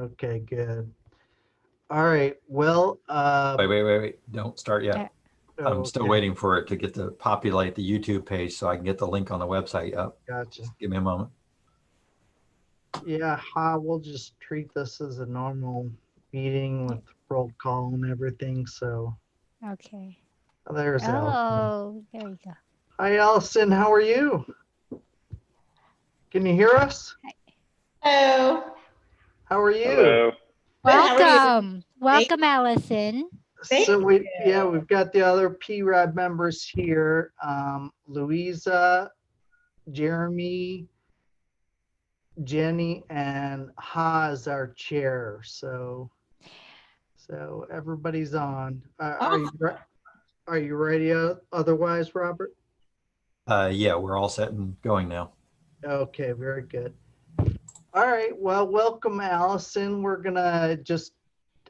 Okay, good. All right. Well, Wait. Don't start yet. I'm still okay, waiting for it to get to populate the YouTube page so I can get the link on the website up. gotcha. Just give me a moment. Yeah, we'll just treat this as a normal meeting with roll call and everything. So Okay. there's Allison. Oh, there you go. Hi, Allison. How are you? Can you hear us? Hello. How are you? Hello. Welcome. Welcome, Allison. So we've got the other PRAB members here. Louisa, Jeremy, Jenny, and Ha is our chair. So everybody's on. Are you ready? Otherwise, Robert? Yeah, we're all set and going now. Okay, very good. All right. Well, welcome, Allison. We're gonna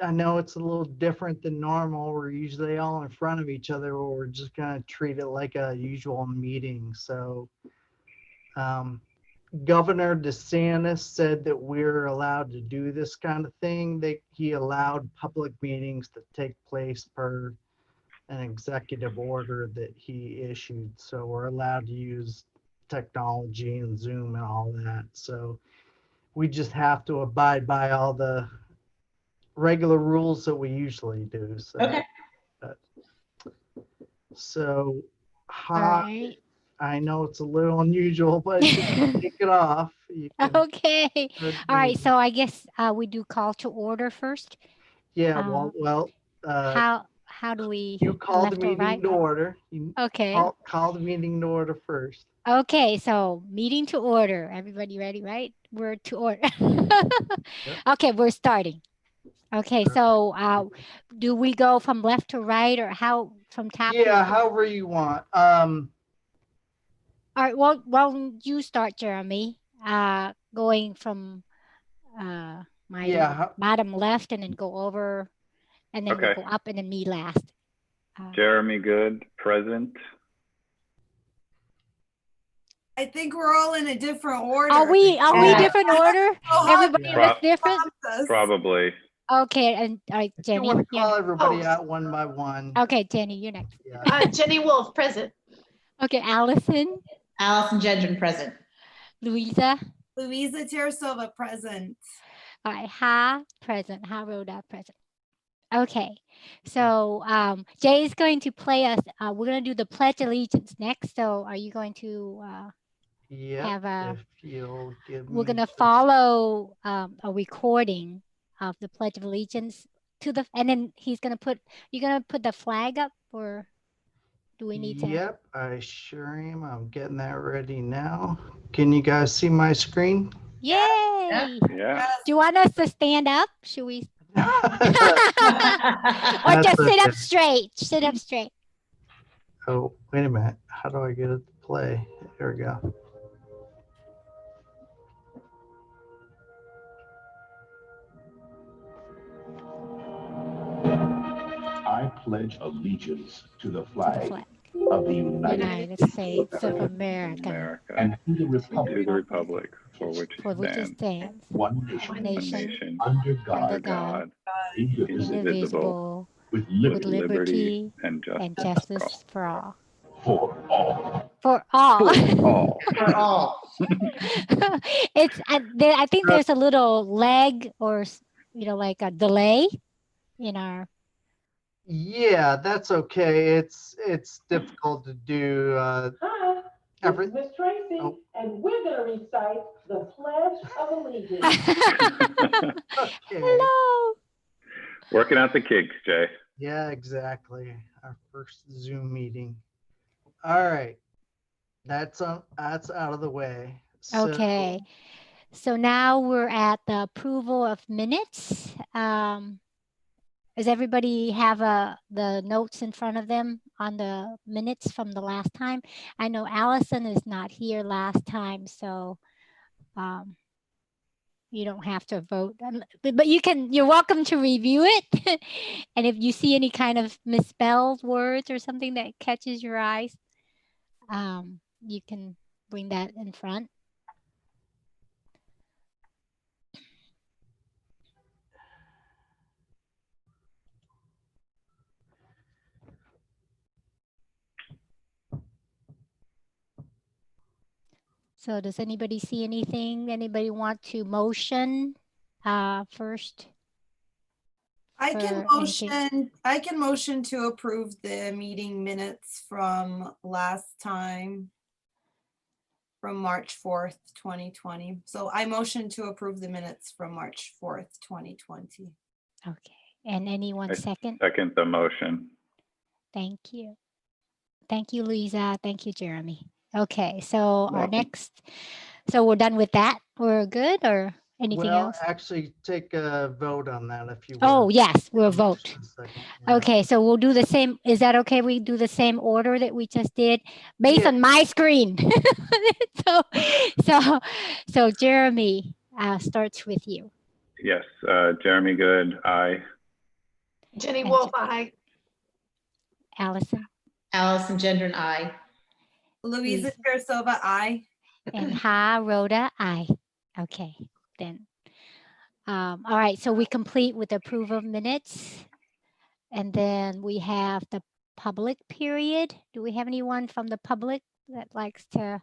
I know it's a little different than normal. We're usually all in front of each other, but we're just gonna treat it like a usual meeting. So, Governor DeSantis said that we're allowed to do this kind of thing. He allowed public meetings to take place per an executive order that he issued. So we're allowed to use technology and Zoom and all that. So we just have to abide by all the regular rules that we usually do. So, Okay. So, All right. I know it's a little unusual, but just take it off. You can Okay. start All right. meeting. So I guess we do call to order first. Yeah, Uh, well, how do we you call the left or meeting right? to order. You Okay. call the meeting to order first. Okay. So meeting to order. Everybody ready, right? We're to order. Okay, we're starting. Okay. So do we go from left to right or how from top to Yeah, however you want. All right, well, you start, Jeremy. Going from my Yeah, bottom left and then go over and then Okay. we'll go up and then me last. Jeremy Good, present. I think we're all in a different order. Are we different order? Everybody Yeah. was different? Probably. Okay, and all right, you Jenny. want to you're call next. everybody out one by one. Okay, Jenny, you're next. Yeah. Jenny Wolf, present. Okay, Allison, Allison Gendron, present. Louisa. Louisa Terasova, present. All right, Ha, present. Ha Rhoda, present. Okay, so Jay is going to play us. We're going to do the Pledge of Allegiance next. So are you going to have a? If you'll give We're me going to just- follow a recording of the Pledge of Allegiance to the, and then he's going to put. You're going to put the flag up, or do we need to? Yep, I sure am. I'm getting that ready now. Can you guys see my screen? Yay! Yeah. Do you want us to stand up? Should we? Or That's just sit up okay. straight. Sit up straight. Oh, wait a minute. How do I get it to play? There we go. I pledge allegiance to the flag Flag. of the United States of America. America. and to the To republic the republic for which For it which it stands. stands. one One nation, nation. under under God, God, indivisible, indivisible, with with liberty liberty and and justice justice for all. for all. For all. for all. For all. It's I think there's a little lag or like a delay in our. Yeah, that's okay. It's difficult to do. Hi, Every- this is Miss Tracy, Oh. and we're going to recite the Pledge of Allegiance. Okay. Hello. Working out the kinks, Jay. Yeah, exactly. Our first Zoom meeting. All right. That's out of the way. So, Okay. So now we're at the approval of minutes. Does everybody have the notes in front of them on the minutes from the last time? I know Allison is not here last time, so you don't have to vote, but you're welcome to review it. And if you see any kind of misspelled words or something that catches your eyes, you can bring that in front. So does anybody see anything? Anybody want to motion first? I can for anything? motion to approve the meeting minutes from last time, from March 4th, 2020. So I motion to approve the minutes from March 4th, 2020. Okay, and anyone I second? Second the motion. Thank you. Thank you, Louisa. Thank you, Jeremy. Okay, so our Welcome. next, so we're done with that. We're good, or anything Well, else? actually, take a vote on that if you would. Oh, yes, we'll vote. Motion second, yeah. Okay, so we'll do the same. Is that okay? We do the same order that we just did based Yeah. on my screen. So Jeremy starts with you. Yes, Jeremy Good, aye. Jenny And Wolf, aye. Allison Allison Gendron, aye. Louisa Teresova, aye. and Rhoda, aye. Okay, then. All right, so we complete with approval of minutes. And then we have the public period. Do we have anyone from the public that likes to?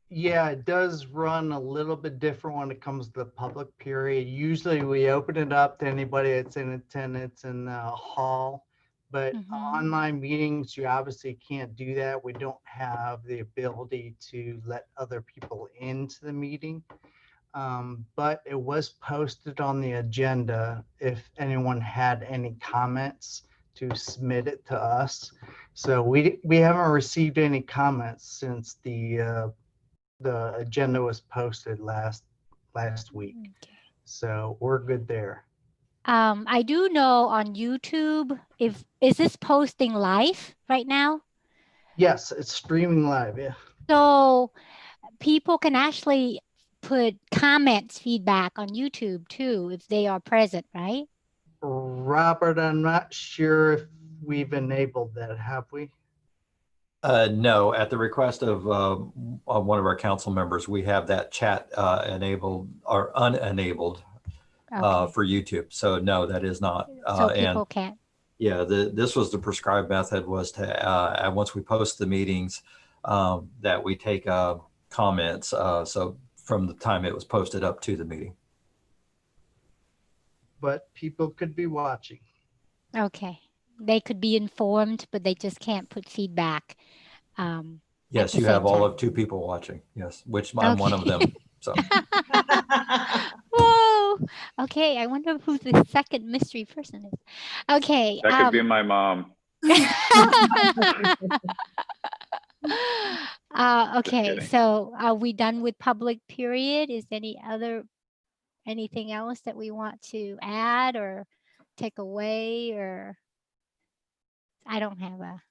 Yeah, it does run a little bit different when it comes to the public period. Usually we open it up to anybody that's in attendance in the hall. But online meetings, you obviously can't do that. We don't have the ability to let other people into the meeting. But it was posted on the agenda if anyone had any comments to submit it to us. So we haven't received any comments since the agenda was posted last week. Okay. So we're good there. I do know on YouTube, is this posting live right now? Yes, it's streaming live. Yeah. So people can actually put comments, feedback on YouTube too, if they are present, right? Robert, I'm not sure if we've enabled that, have we? No, at the request of one of our council members, we have that chat enabled or unenabled Okay. for YouTube. So no, that is not. So And people can't. yeah, this was the prescribed method, was to once we post the meetings, that we take comments. So from the time it was posted up to the meeting. But people could be watching. Okay. They could be informed, but they just can't put feedback. Yes, the you have same all time. of 2 people watching. Yes, which I'm one of them. So Whoa. Okay. I wonder who the second mystery person is. Okay. That could be my mom. Okay. kidding. So are we done with public period? Is anything else that we want to add or take away, or I don't have a,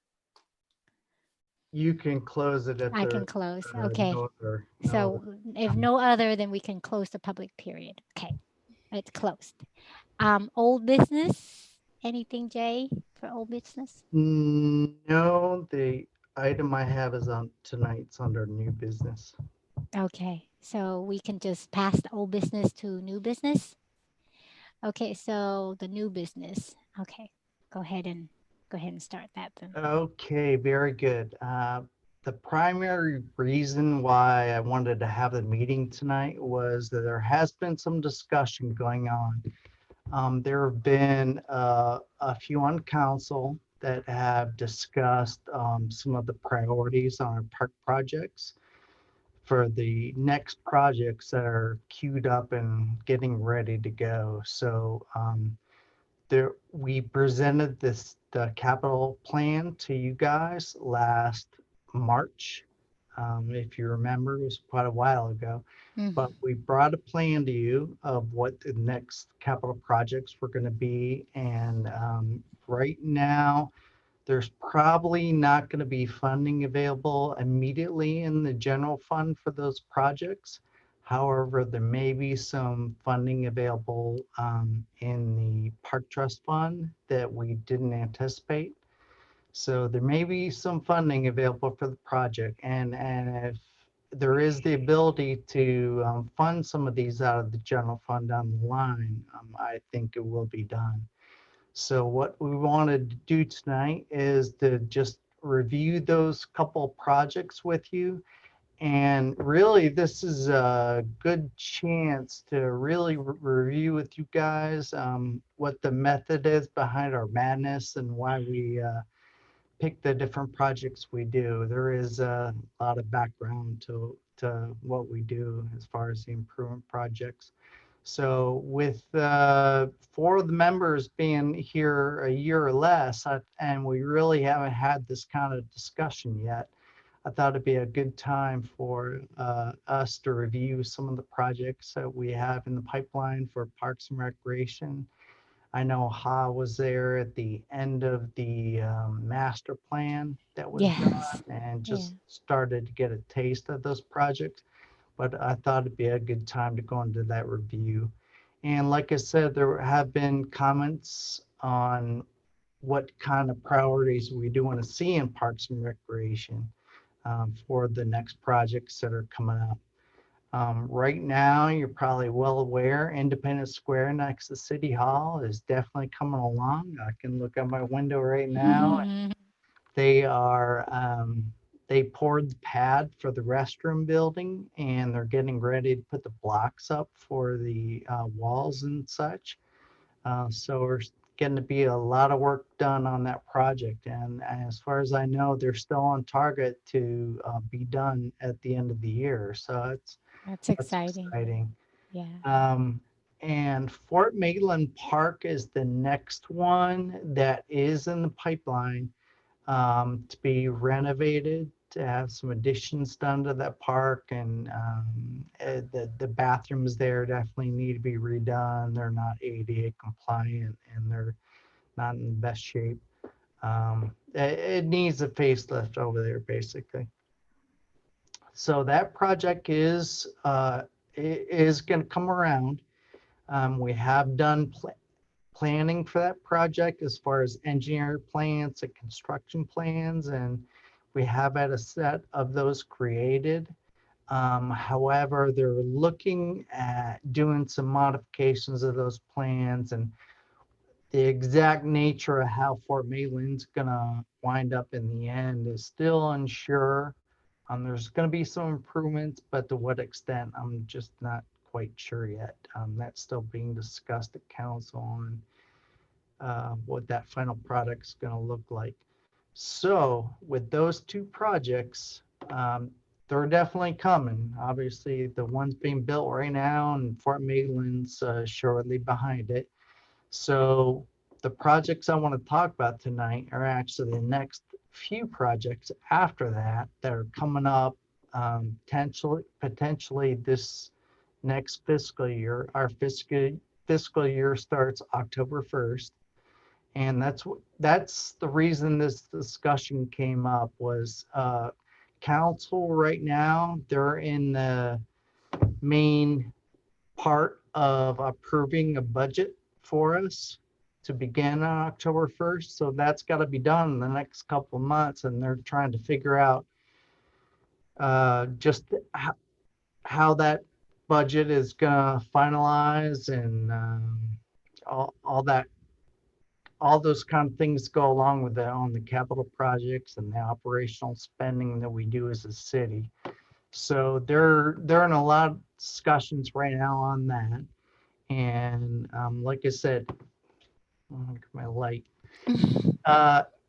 You can close it if I can there's close. no Okay. other- no So other- if no other, then we can close the public period. Okay, it's closed. Old business, anything, Jay, for old business? No, the item I have is on tonight's under new business. Okay, so we can just pass the old business to new business. Okay, so the new business. Okay, go ahead and start that then. Okay, very good. The primary reason why I wanted to have the meeting tonight was that there has been some discussion going on. There have been a few on council that have discussed some of the priorities on our park projects for the next projects that are queued up and getting ready to go. So we presented the capital plan to you guys last March. If you remember, it was quite a while ago. But we brought a plan to you of what the next capital projects were going to be. And right now, there's probably not going to be funding available immediately in the general fund for those projects. However, there may be some funding available in the Park Trust Fund that we didn't anticipate. So there may be some funding available for the project. And if there is the ability to fund some of these out of the general fund down the line, I think it will be done. So what we wanted to do tonight is to just review those couple projects with you And really, this is a good chance to really review with you guys what the method is behind our madness and why we pick the different projects we do. There is a lot of background to what we do as far as the improvement projects. So with 4 of the members being here a year or less, and we really haven't had this kind of discussion yet, I thought it'd be a good time for us to review some of the projects that we have in the pipeline for Parks and Recreation. I know Ha was there at the end of the master plan that was Yes. done and just started to get a taste of those projects. But I thought it'd be a good time to go into that review. And like I said, there have been comments on what kind of priorities we do want to see in Parks and Recreation for the next projects that are coming up. Right now, you're probably well aware, Independence Square next to City Hall is definitely coming along. I can look out my window right now. They are, they poured the pad for the restroom building and they're getting ready to put the blocks up for the walls and such. So we're getting to be a lot of work done on that project. And as far as I know, they're still on target to be done at the end of the year. So That's that's exciting. exciting. Yeah. And Fort Maitland Park is the next one that is in the pipeline to be renovated, to have some additions done to that park. And the bathrooms there definitely need to be redone. They're not ADA compliant and they're not in the best shape. It needs a facelift over there, basically. So that project is going to come around. We have done planning for that project as far as engineer plans and construction plans, and we have had a set of those created. However, they're looking at doing some modifications of those plans, and the exact nature of how Fort Maitland's gonna wind up in the end is still unsure. There's going to be some improvements, but to what extent, I'm just not quite sure yet. That's still being discussed at council on what that final product's going to look like. So with those 2 projects, they're definitely coming. Obviously, the one's being built right now and Fort Maitland's shortly behind it. So the projects I want to talk about tonight are actually the next few projects after that are coming up potentially this next fiscal year. Our fiscal year starts October 1st. And that's the reason this discussion came up was council right now, they're in the main part of approving a budget for us to begin on October 1st. So that's got to be done in the next couple of months. And they're trying to figure out just how that budget is going to finalize and all those kind of things go along with that on the capital projects and the operational spending that we do as a city. So they're in a lot of discussions right now on that. And like I said, look at my light.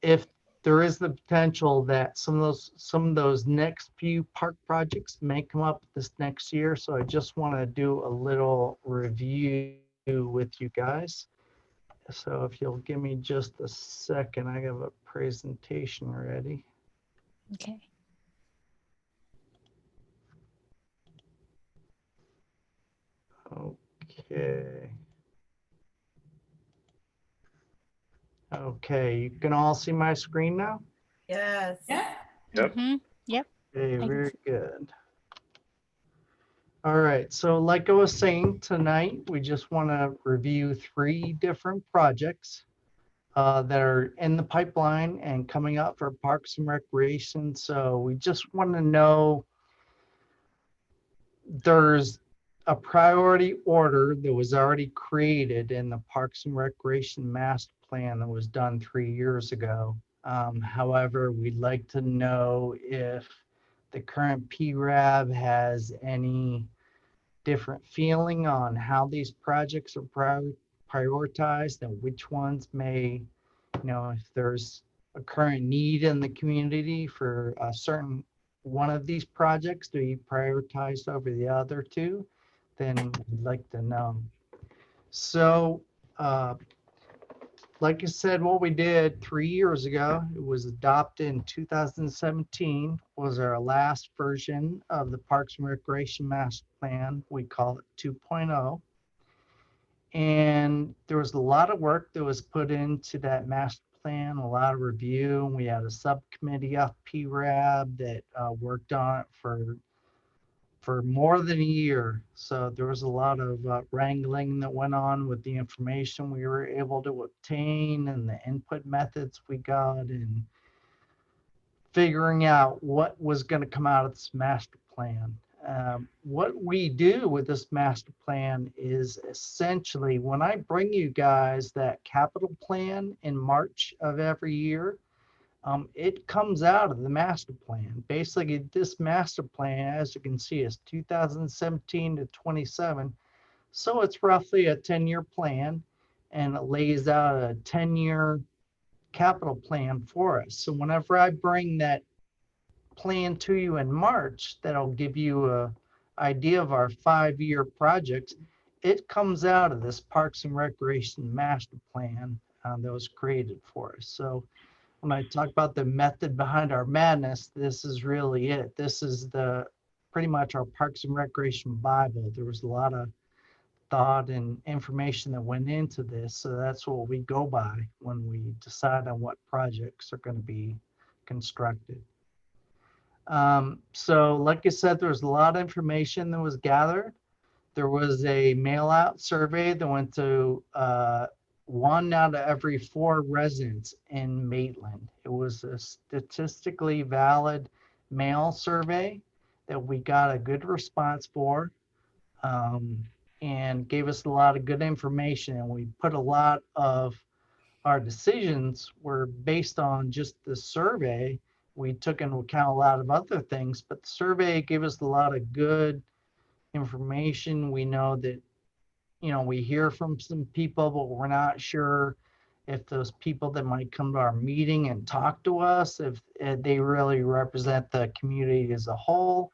If there is the potential that some of those next few park projects may come up this next year, so I just want to do a little review with you guys. So if you'll give me just a second, I have a presentation ready. Okay. Okay. Okay, you can all see my screen now? Yes. Yep. Yep. Okay, I- very good. All right, so like I was saying tonight, we just want to review 3 different projects that are in the pipeline and coming up for Parks and Recreation. So we just want to know there's a priority order that was already created in the Parks and Recreation Master Plan that was done 3 years ago. However, we'd like to know if the current PRAB has any different feeling on how these projects are prioritized and which ones may, if there's a current need in the community for a certain one of these projects to be prioritized over the other two, then we'd like to know. So, like I said, what we did 3 years ago, it was adopted in 2017, was our last version of the Parks and Recreation Master Plan. We call it 2.0. And there was a lot of work that was put into that master plan, a lot of review. We had a subcommittee of PRAB that worked on it for more than a year. So there was a lot of wrangling that went on with the information we were able to obtain and the input methods we got, and figuring out what was going to come out of this master plan. What we do with this master plan is essentially, when I bring you guys that capital plan in March of every year, it comes out of the master plan. Basically, this master plan, as you can see, is 2017 to 27. So it's roughly a 10-year plan, and it lays out a 10-year capital plan for us. So whenever I bring that plan to you in March, that'll give you a idea of our 5-year projects. It comes out of this Parks and Recreation Master Plan that was created for us. So when I talk about the method behind our madness, this is really it. This is pretty much our Parks and Recreation Bible. There was a lot of thought and information that went into this. So that's what we go by when we decide on what projects are going to be constructed. So like I said, there was a lot of information that was gathered. There was a mail out survey that went to 1 out of every 4 residents in Maitland. It was a statistically valid mail survey that we got a good response for, and gave us a lot of good information. And we put a lot of our decisions were based on just the survey. We took into account a lot of other things, but the survey gave us a lot of good information. We know that, we hear from some people, but we're not sure if those people that might come to our meeting and talk to us, if they really represent the community as a whole.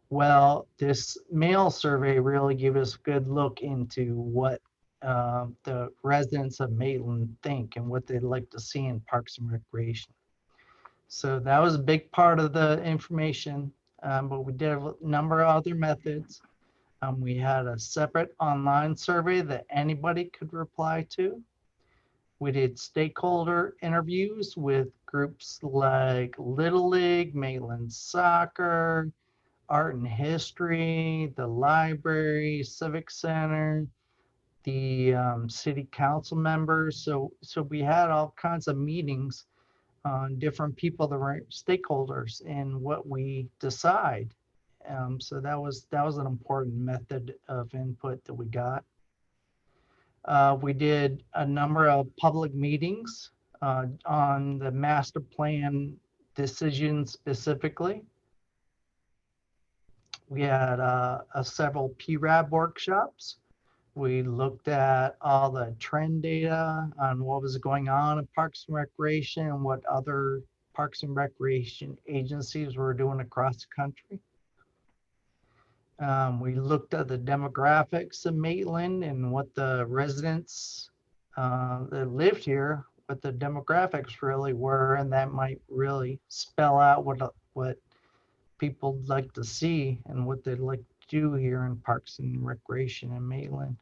Well, this mail survey really gave us a good look into what the residents of Maitland think and what they'd like to see in Parks and Recreation. So that was a big part of the information, but we did a number of other methods. We had a separate online survey that anybody could reply to. We did stakeholder interviews with groups like Little League, Maitland Soccer, Art and History, the library, Civic Center, the city council members. So we had all kinds of meetings on different people that were stakeholders in what we decide. So that was an important method of input that we got. We did a number of public meetings on the master plan decisions specifically. We had several PRAB workshops. We looked at all the trend data on what was going on in Parks and Recreation and what other Parks and Recreation agencies were doing across the country. We looked at the demographics of Maitland and what the residents that lived here, what the demographics really were, and that might really spell out what people like to see and what they'd like to do here in Parks and Recreation in Maitland.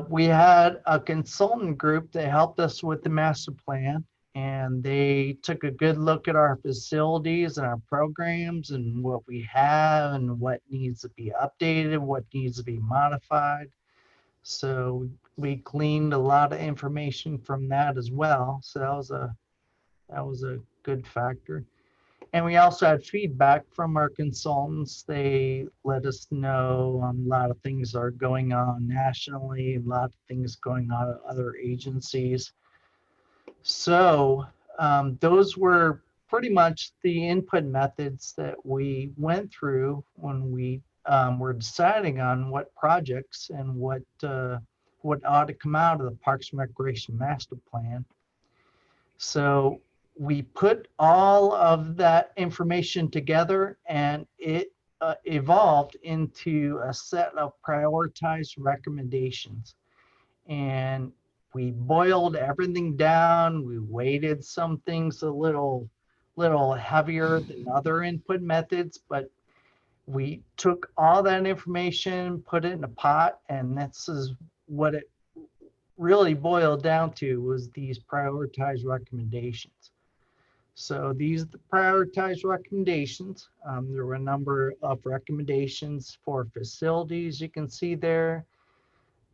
We had a consultant group that helped us with the master plan, and they took a good look at our facilities and our programs and what we have and what needs to be updated, what needs to be modified. So we gleaned a lot of information from that as well. So that was a good factor. And we also had feedback from our consultants. They let us know a lot of things are going on nationally, a lot of things going on at other agencies. So those were pretty much the input methods that we went through when we were deciding on what projects and what ought to come out of the Parks and Recreation Master Plan. So we put all of that information together, and it evolved into a set of prioritized recommendations. And we boiled everything down. We weighted some things a little heavier than other input methods, but we took all that information, put it in a pot, and this is what it really boiled down to, was these prioritized recommendations. So these are the prioritized recommendations. There were a number of recommendations for facilities you can see there.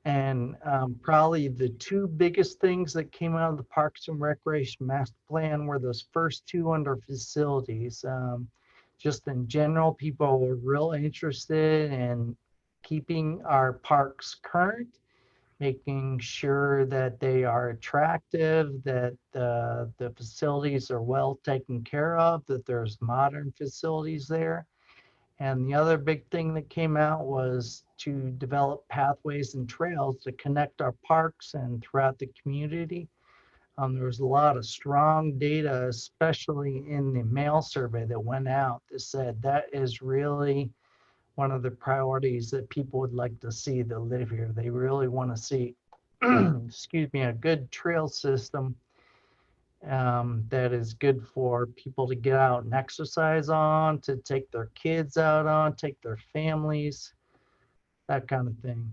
And probably the two biggest things that came out of the Parks and Recreation Master Plan were those first two under facilities. Just in general, people were real interested in keeping our parks current, making sure that they are attractive, that the facilities are well taken care of, that there's modern facilities there. And the other big thing that came out was to develop pathways and trails to connect our parks and throughout the community. There was a lot of strong data, especially in the mail survey that went out, that said that is really one of the priorities that people would like to see that live here. They really want to see, excuse me, a good trail system that is good for people to get out and exercise on, to take their kids out on, take their families, that kind of thing.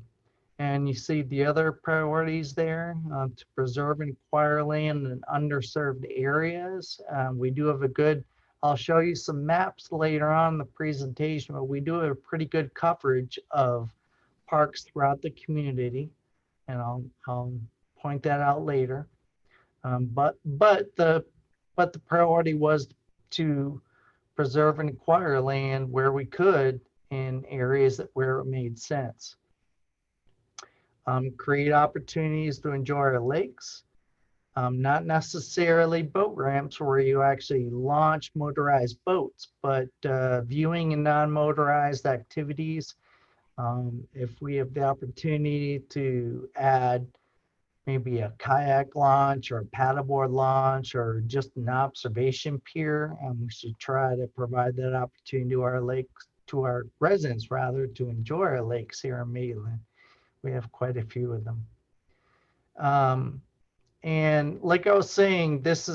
And you see the other priorities there, to preserve and acquire land in underserved areas. We do have a good, I'll show you some maps later on in the presentation, but we do have a pretty good coverage of parks throughout the community. And I'll point that out later. But the priority was to preserve and acquire land where we could in areas where it made sense. Create opportunities to enjoy our lakes, not necessarily boat ramps where you actually launch motorized boats, but viewing and non-motorized activities. If we have the opportunity to add maybe a kayak launch or a paddleboard launch or just an observation pier, we should try to provide that opportunity to our lakes, to our residents rather, to enjoy our lakes here in Maitland. We have quite a few of them. And like I was saying, this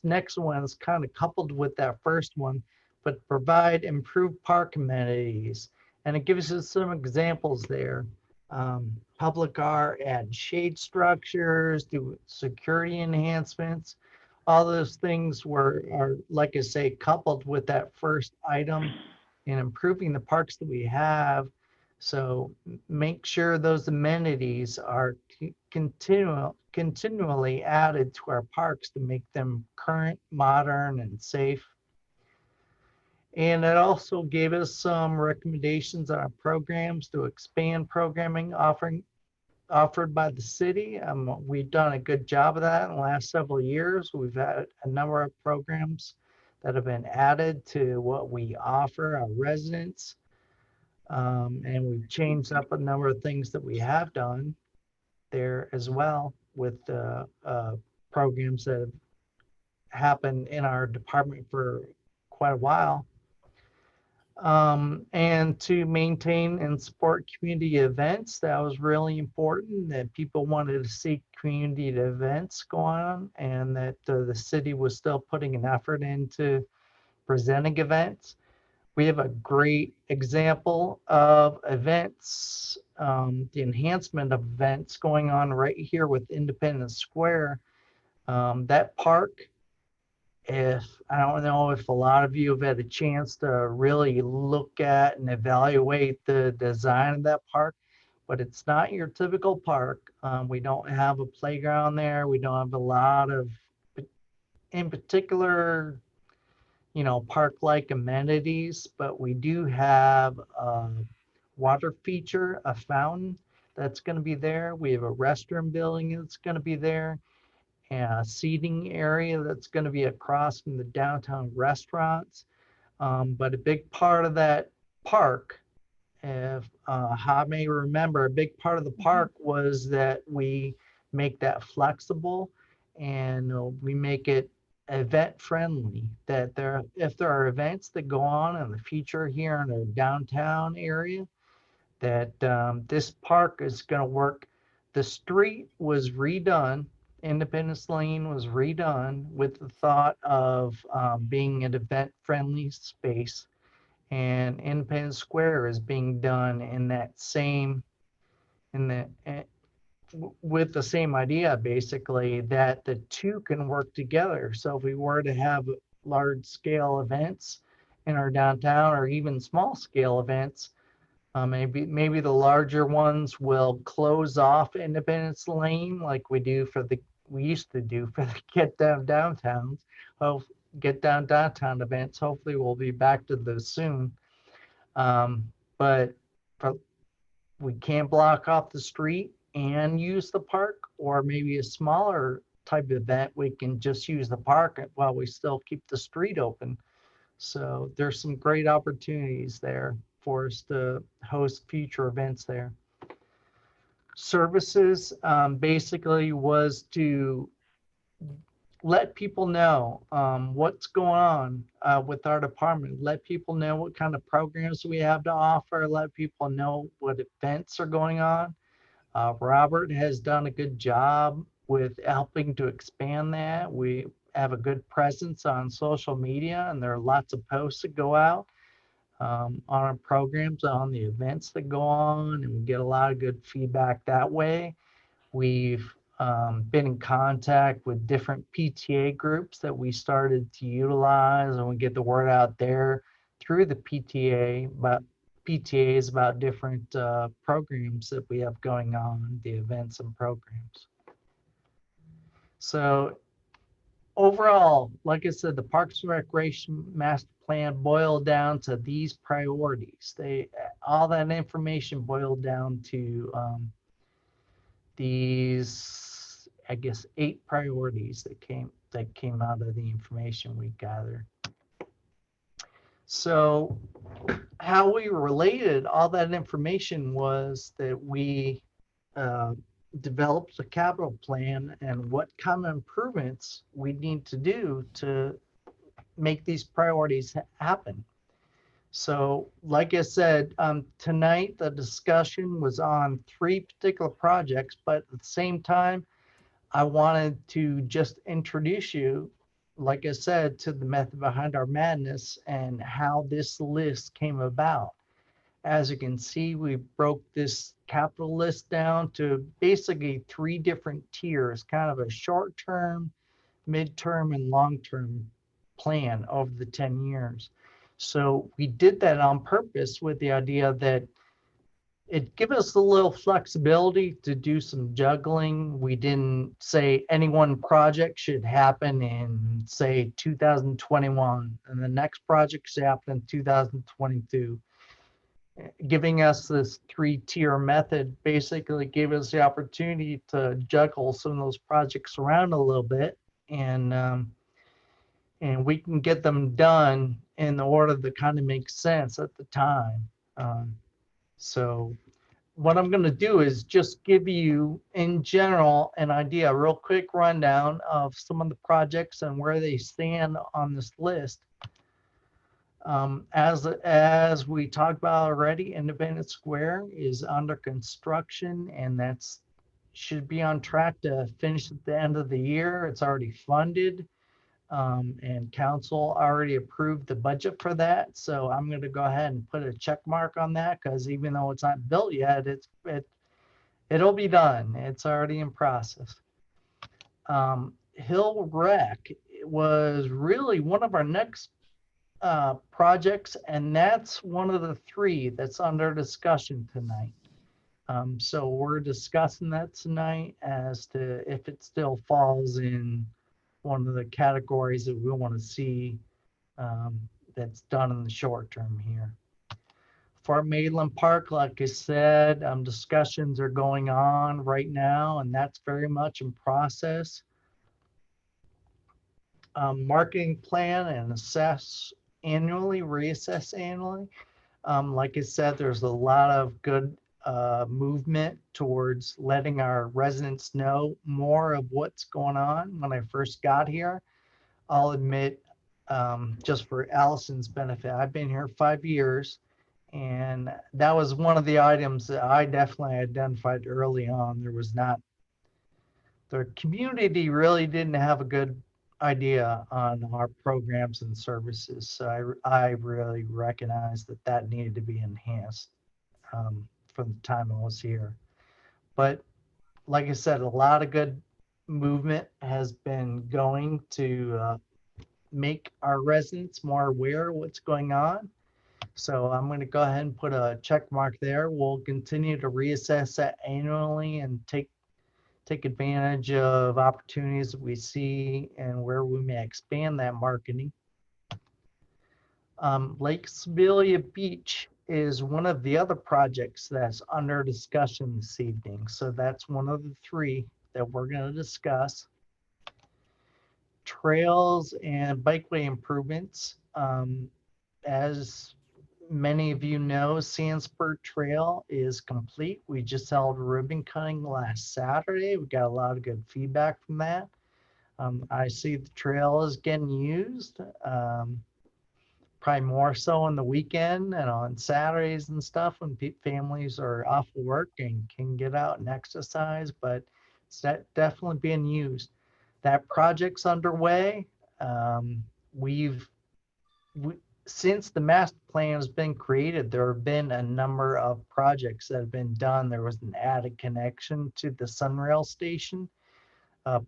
next one is kind of coupled with that first one, but provide improved park amenities. And it gives us some examples there. Public art, add shade structures, do security enhancements. All those things are, like I say, coupled with that first item in improving the parks that we have. So make sure those amenities are continually added to our parks to make them current, modern, and safe. And it also gave us some recommendations on our programs to expand programming offered by the city. We've done a good job of that in the last several years. We've had a number of programs that have been added to what we offer our residents. And we've changed up a number of things that we have done there as well with programs that have happened in our department for quite a while. And to maintain and support community events. That was really important, that people wanted to see community events go on, and that the city was still putting an effort into presenting events. We have a great example of events, the enhancement of events going on right here with Independence Square. That park, I don't know if a lot of you have had a chance to really look at and evaluate the design of that park, but it's not your typical park. We don't have a playground there. We don't have a lot of, in particular, park-like amenities, but we do have a water feature, a fountain that's going to be there. We have a restroom building that's going to be there. seating area that's going to be across from the downtown restaurants. But a big part of that park, if I may remember, a big part of the park was that we make that flexible and we make it event friendly. That if there are events that go on in the future here in the downtown area, that this park is going to work. The street was redone. Independence Lane was redone with the thought of being an event-friendly space, and Independence Square is being done in that same, with the same idea, basically, that the two can work together. So if we were to have large-scale events in our downtown, or even small-scale events, maybe the larger ones will close off Independence Lane like we used to do for the Get Down Downtowns. Oh, Get Down Downtown events. Hopefully we'll be back to those soon. But we can't block off the street and use the park, or maybe a smaller type of event, we can just use the park while we still keep the street open. So there's some great opportunities there for us to host future events there. Services basically was to let people know what's going on with our department, let people know what kind of programs we have to offer, let people know what events are going on. Robert has done a good job with helping to expand that. We have a good presence on social media, and there are lots of posts that go out on our programs, on the events that go on, and we get a lot of good feedback that way. We've been in contact with different PTA groups that we started to utilize, and we get the word out there through the PTAs about different programs that we have going on, the events and programs. So overall, like I said, the Parks and Recreation Master Plan boiled down to these priorities. All that information boiled down to these, I guess, 8 priorities that came out of the information we gathered. So how we related all that information was that we developed a capital plan and what kind of improvements we need to do to make these priorities happen. So like I said, tonight the discussion was on 3 particular projects, but at the same time, I wanted to just introduce you, like I said, to the method behind our madness and how this list came about. As you can see, we broke this capital list down to basically 3 different tiers, kind of a short-term, mid-term, and long-term plan over the 10 years. So we did that on purpose with the idea that it gives us a little flexibility to do some juggling. We didn't say any one project should happen in, say, 2021, and the next project should happen in 2022. Giving us this 3-tier method basically gave us the opportunity to juggle some of those projects around a little bit, and we can get them done in the order that kind of makes sense at the time. So what I'm going to do is just give you, in general, an idea, a real quick rundown of some of the projects and where they stand on this list. As we talked about already, Independence Square is under construction, and that's should be on track to finish at the end of the year. It's already funded, and council already approved the budget for that. So I'm going to go ahead and put a check mark on that, because even though it's not built yet, it'll be done. It's already in process. Hill Rec was really one of our next projects, and that's one of the 3 that's under discussion tonight. So we're discussing that tonight as to if it still falls in one of the categories that we want to see that's done in the short term here. For Maitland Park, like I said, discussions are going on right now, and that's very much in process. marketing plan and assess annually, reassess annually. Like I said, there's a lot of good movement towards letting our residents know more of what's going on. When I first got here, I'll admit, just for Allison's benefit, I've been here 5 years, and that was one of the items that I definitely identified early on. The community really didn't have a good idea on our programs and services. So I really recognized that that needed to be enhanced from the time I was here. But like I said, a lot of good movement has been going to make our residents more aware of what's going on. So I'm going to go ahead and put a check mark there. We'll continue to reassess that annually and take advantage of opportunities that we see and where we may expand that marketing. Lake Spilly Beach is one of the other projects that's under discussion this evening. So that's one of the 3 that we're going to discuss. Trails and bikeway improvements. As many of you know, Sandspur Trail is complete. We just held ribbon cutting last Saturday. We got a lot of good feedback from that. I see the trail is getting used, probably more so on the weekend and on Saturdays and stuff when families are off of work and can get out and exercise, but it's definitely being used. That project's underway. Since the master plan has been created, there have been a number of projects that have been done. There was an added connection to the Sunrail station,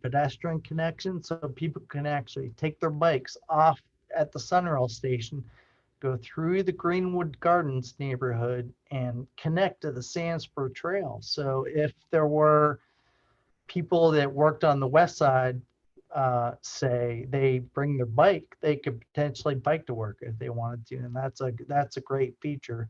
pedestrian connection, so people can actually take their bikes off at the Sunrail station, go through the Greenwood Gardens neighborhood, and connect to the Sandspur Trail. So if there were people that worked on the west side, say they bring their bike, they could potentially bike to work if they wanted to, and that's a great feature.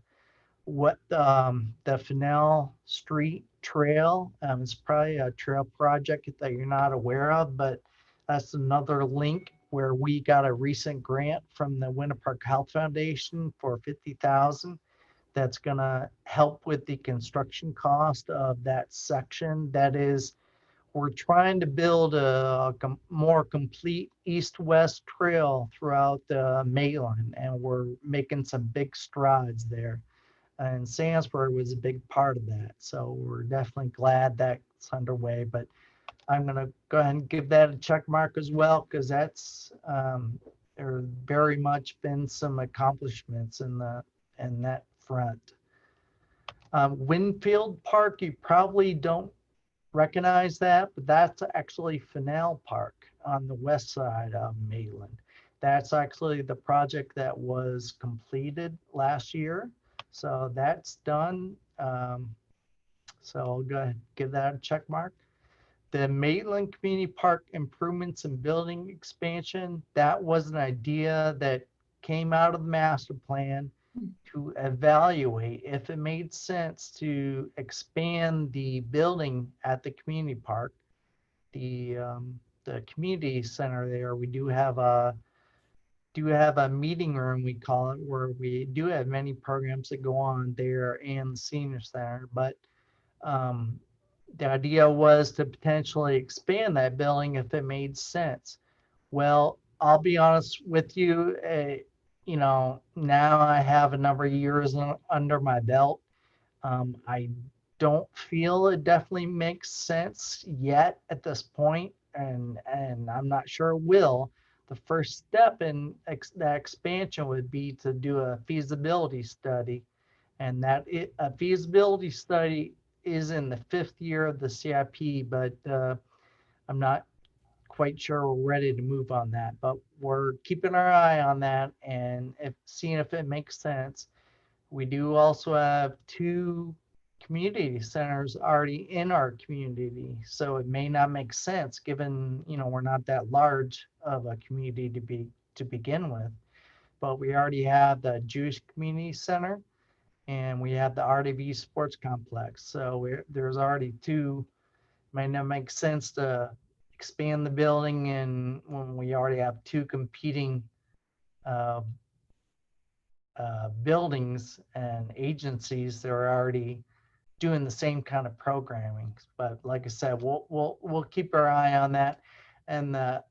What the Fennell Street Trail is probably a trail project that you're not aware of, but that's another link where we got a recent grant from the Winter Park Health Foundation for $50,000. That's going to help with the construction cost of that section. That is, we're trying to build a more complete east-west trail throughout Maitland, and we're making some big strides there. And Sandsburg was a big part of that. So we're definitely glad that's underway, but I'm going to go ahead and give that a check mark as well, because that's, there's very much been some accomplishments in that front. Winfield Park, you probably don't recognize that, but that's actually Fennell Park on the west side of Maitland. That's actually the project that was completed last year. So that's done. So I'll go ahead and give that a check mark. The Maitland Community Park improvements and building expansion, that was an idea that came out of the master plan to evaluate if it made sense to expand the building at the community park. The community center there, we do have a meeting room, we call it, where we do have many programs that go on there and the senior center. But the idea was to potentially expand that building if it made sense. Well, I'll be honest with you, you know, now I have a number of years under my belt. I don't feel it definitely makes sense yet at this point, and I'm not sure it will. The first step in that expansion would be to do a feasibility study, and a feasibility study is in the 5th year of the CIP, but I'm not quite sure we're ready to move on that, but we're keeping our eye on that and seeing if it makes sense. We do also have 2 community centers already in our community, so it may not make sense given, you know, we're not that large of a community to begin with. But we already have the Jewish Community Center and we have the RDV Sports Complex. So there's already 2. May not make sense to expand the building, and when we already have two competing buildings and agencies that are already doing the same kind of programming. But like I said, we'll keep our eye on that. And the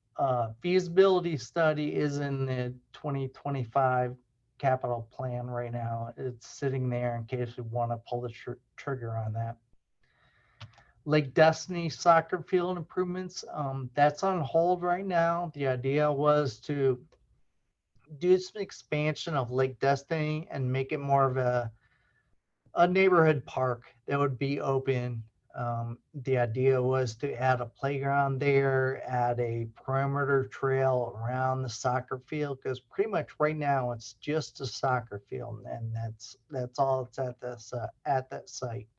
feasibility study is in the 2025 capital plan right now. It's sitting there in case we want to pull the trigger on that. Lake Destiny soccer field improvements, that's on hold right now. The idea was to do some expansion of Lake Destiny and make it more of a neighborhood park that would be open. The idea was to add a playground there, add a perimeter trail around the soccer field, because pretty much right now it's just a soccer field, and that's all it's at this at that site.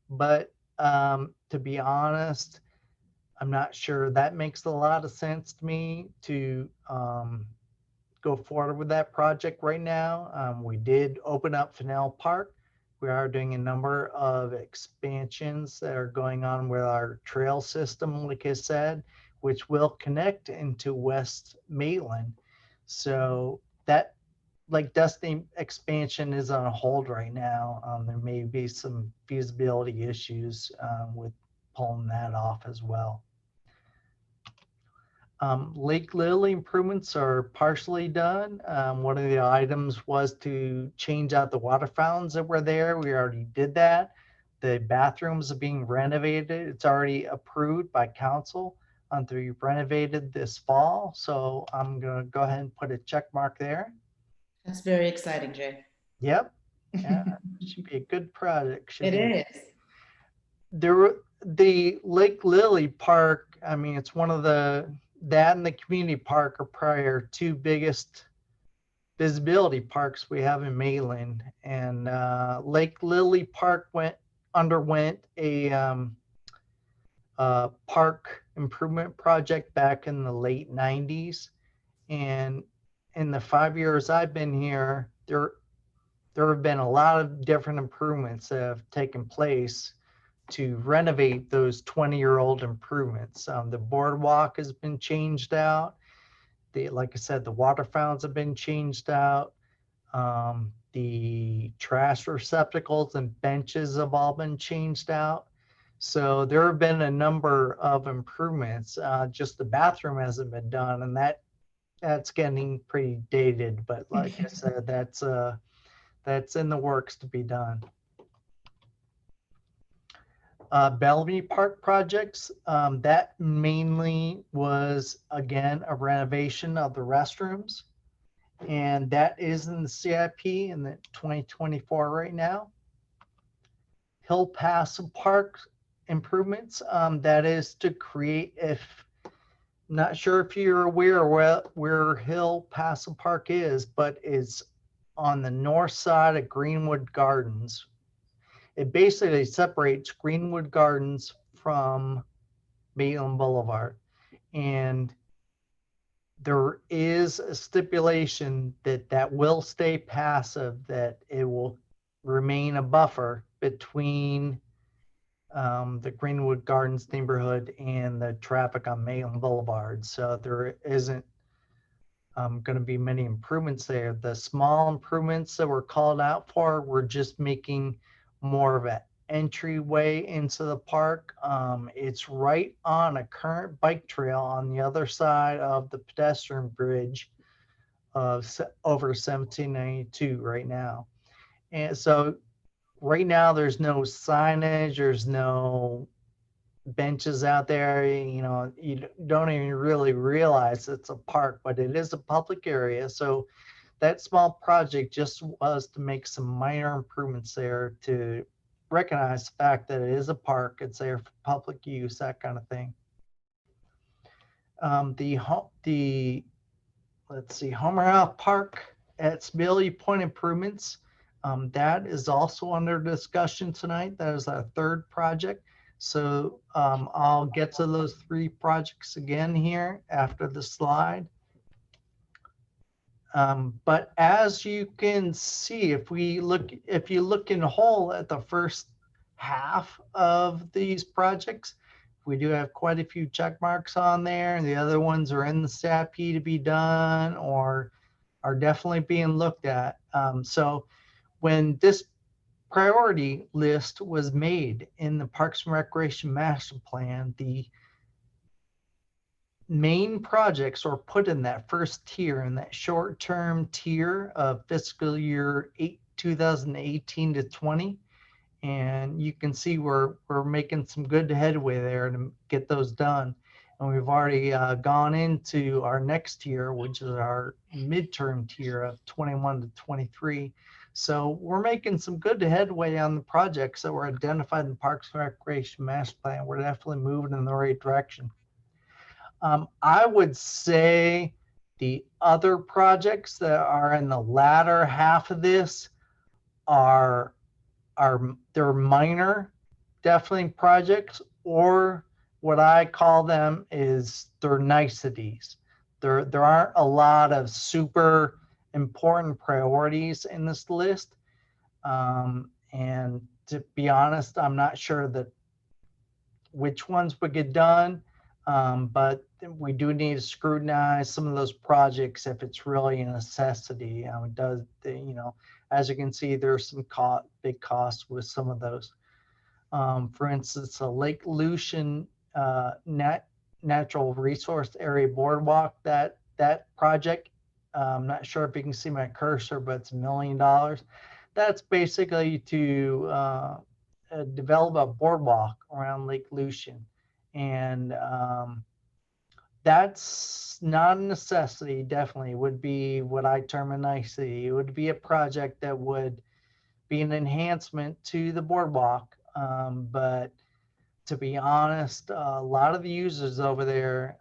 But to be honest, I'm not sure that makes a lot of sense to me to go forward with that project right now. We did open up Fennell Park. We are doing a number of expansions that are going on with our trail system, like I said, which will connect into West Maitland. So that like Destiny expansion is on hold right now. There may be some feasibility issues with pulling that off as well. Lake Lilly improvements are partially done. One of the items was to change out the water fountains that were there. We already did that. The bathrooms are being renovated. It's already approved by council to be renovated this fall. So I'm going to go ahead and put a check mark there. That's very exciting, Jay. Yep. Yeah, should be a good project. It is. The Lake Lilly Park, I mean, it's one of that and the community park are probably our two biggest visibility parks we have in Maitland. And Lake Lilly Park underwent a park improvement project back in the late 90s. And in the 5 years I've been here, there have been a lot of different improvements that have taken place to renovate those 20-year-old improvements. The boardwalk has been changed out. Like I said, the water fountains have been changed out. The trash receptacles and benches have all been changed out. So there have been a number of improvements. Just the bathroom hasn't been done, and that's getting pretty dated. But like I said, that's in the works to be done. Bellevue Park projects, that mainly was, again, a renovation of the restrooms. And that is in the CIP in the 2024 right now. Hill Pass Park improvements, that is to create, not sure if you're aware where Hill Pass Park is, but it's on the north side of Greenwood Gardens. It basically separates Greenwood Gardens from Maitland Boulevard. And there is a stipulation that will stay passive, that it will remain a buffer between the Greenwood Gardens neighborhood and the traffic on Maitland Boulevard. So there isn't going to be many improvements there. The small improvements that were called out for were just making more of an entryway into the park. It's right on a current bike trail on the other side of the pedestrian bridge of over 1792 right now. And so right now there's no signage, there's no benches out there. You know, you don't even really realize it's a park, but it is a public area. So that small project just was to make some minor improvements there to recognize the fact that it is a park, it's there for public use, that kind of thing. Let's see, Homer House Park at Spilly Point improvements. That is also under discussion tonight. That is our third project. So I'll get to those three projects again here after the slide. But as you can see, if you look in whole at the first half of these projects, we do have quite a few check marks on there. The other ones are in the SAP to be done or are definitely being looked at. So when this priority list was made in the Parks and Recreation Master Plan, the main projects are put in that first tier, in that short-term tier of fiscal year 2018 to 20. And you can see we're making some good headway there to get those done. And we've already gone into our next tier, which is our midterm tier of 21 to 23. So we're making some good headway on the projects that were identified in the Parks and Recreation Master Plan. We're definitely moving in the right direction. I would say the other projects that are in the latter half of this are they're minor, definitely projects, or what I call them is they're niceties. There aren't a lot of super important priorities in this list. And to be honest, I'm not sure that which ones would get done, but we do need to scrutinize some of those projects if it's really a necessity. It does, you know, as you can see, there's some big costs with some of those. For instance, a Lake Lucian natural resource area boardwalk, that project, I'm not sure if you can see my cursor, but it's $1 million. That's basically to develop a boardwalk around Lake Lucian. And that's not a necessity, definitely. It would be what I term a nicety. It would be a project that would be an enhancement to the boardwalk. But to be honest, a lot of the users over there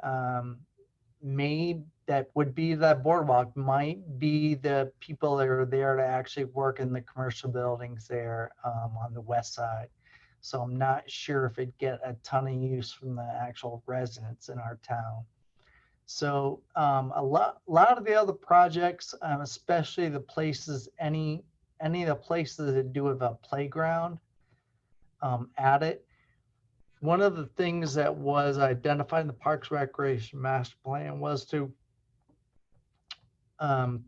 that would be that boardwalk might be the people that are there to actually work in the commercial buildings there on the west side. So I'm not sure if it'd get a ton of use from the actual residents in our town. So a lot of the other projects, especially the places, any of the places that do have a playground at it. One of the things that was identified in the Parks Recreation Master Plan was to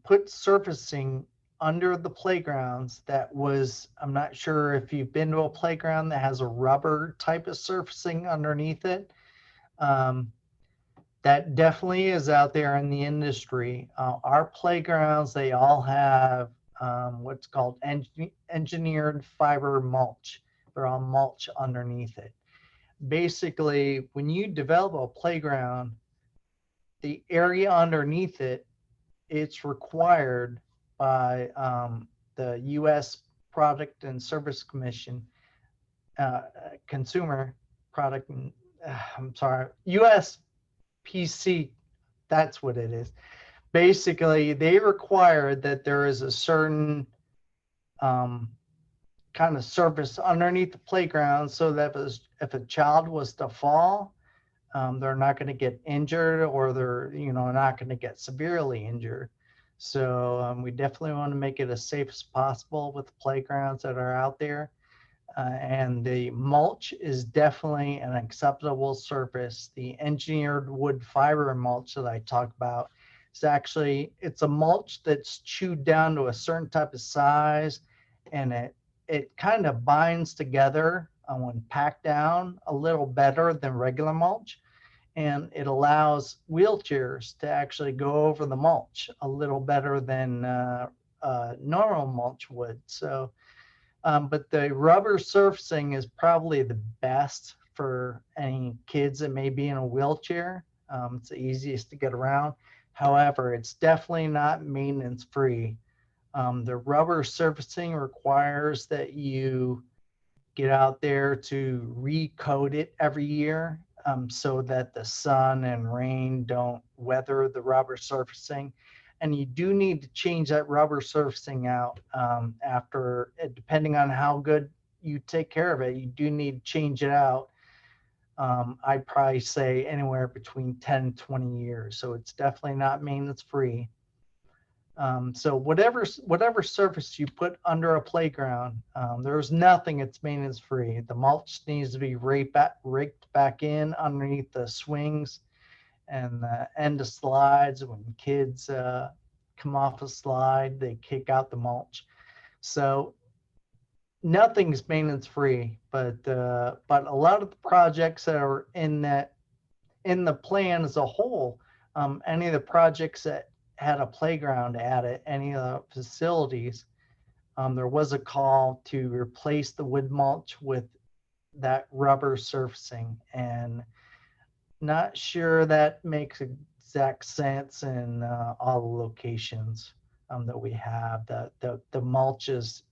put surfacing under the playgrounds that was, I'm not sure if you've been to a playground that has a rubber type of surfacing underneath it. That definitely is out there in the industry. Our playgrounds, they all have what's called engineered fiber mulch. They're all mulch underneath it. Basically, when you develop a playground, the area underneath it, it's required by the U.S. Product and Service Commission, Consumer Product, I'm sorry, USPC, that's what it is. Basically, they require that there is a certain kind of surface underneath the playground so that if a child was to fall, they're not going to get injured, or they're not going to get severely injured. So we definitely want to make it as safe as possible with the playgrounds that are out there. And the mulch is definitely an acceptable surface. The engineered wood fiber mulch that I talk about is actually, it's a mulch that's chewed down to a certain type of size, and it kind of binds together when packed down a little better than regular mulch. And it allows wheelchairs to actually go over the mulch a little better than normal mulch would. So, but the rubber surfacing is probably the best for any kids that may be in a wheelchair. It's the easiest to get around. However, it's definitely not maintenance free. The rubber surfacing requires that you get out there to recoat it every year, so that the sun and rain don't weather the rubber surfacing. And you do need to change that rubber surfacing out after, depending on how good you take care of it, you do need to change it out. I'd probably say anywhere between 10 and 20 years. So it's definitely not maintenance free. So whatever surface you put under a playground, there's nothing that's maintenance free. The mulch needs to be raked back in underneath the swings and the end of slides. When kids come off a slide, they kick out the mulch. So nothing's maintenance free, but a lot of the projects that are in the plan as a whole, any of the projects that had a playground at it, any of the facilities, there was a call to replace the wood mulch with that rubber surfacing, and not sure that makes exact sense in all the locations that we have. The mulch is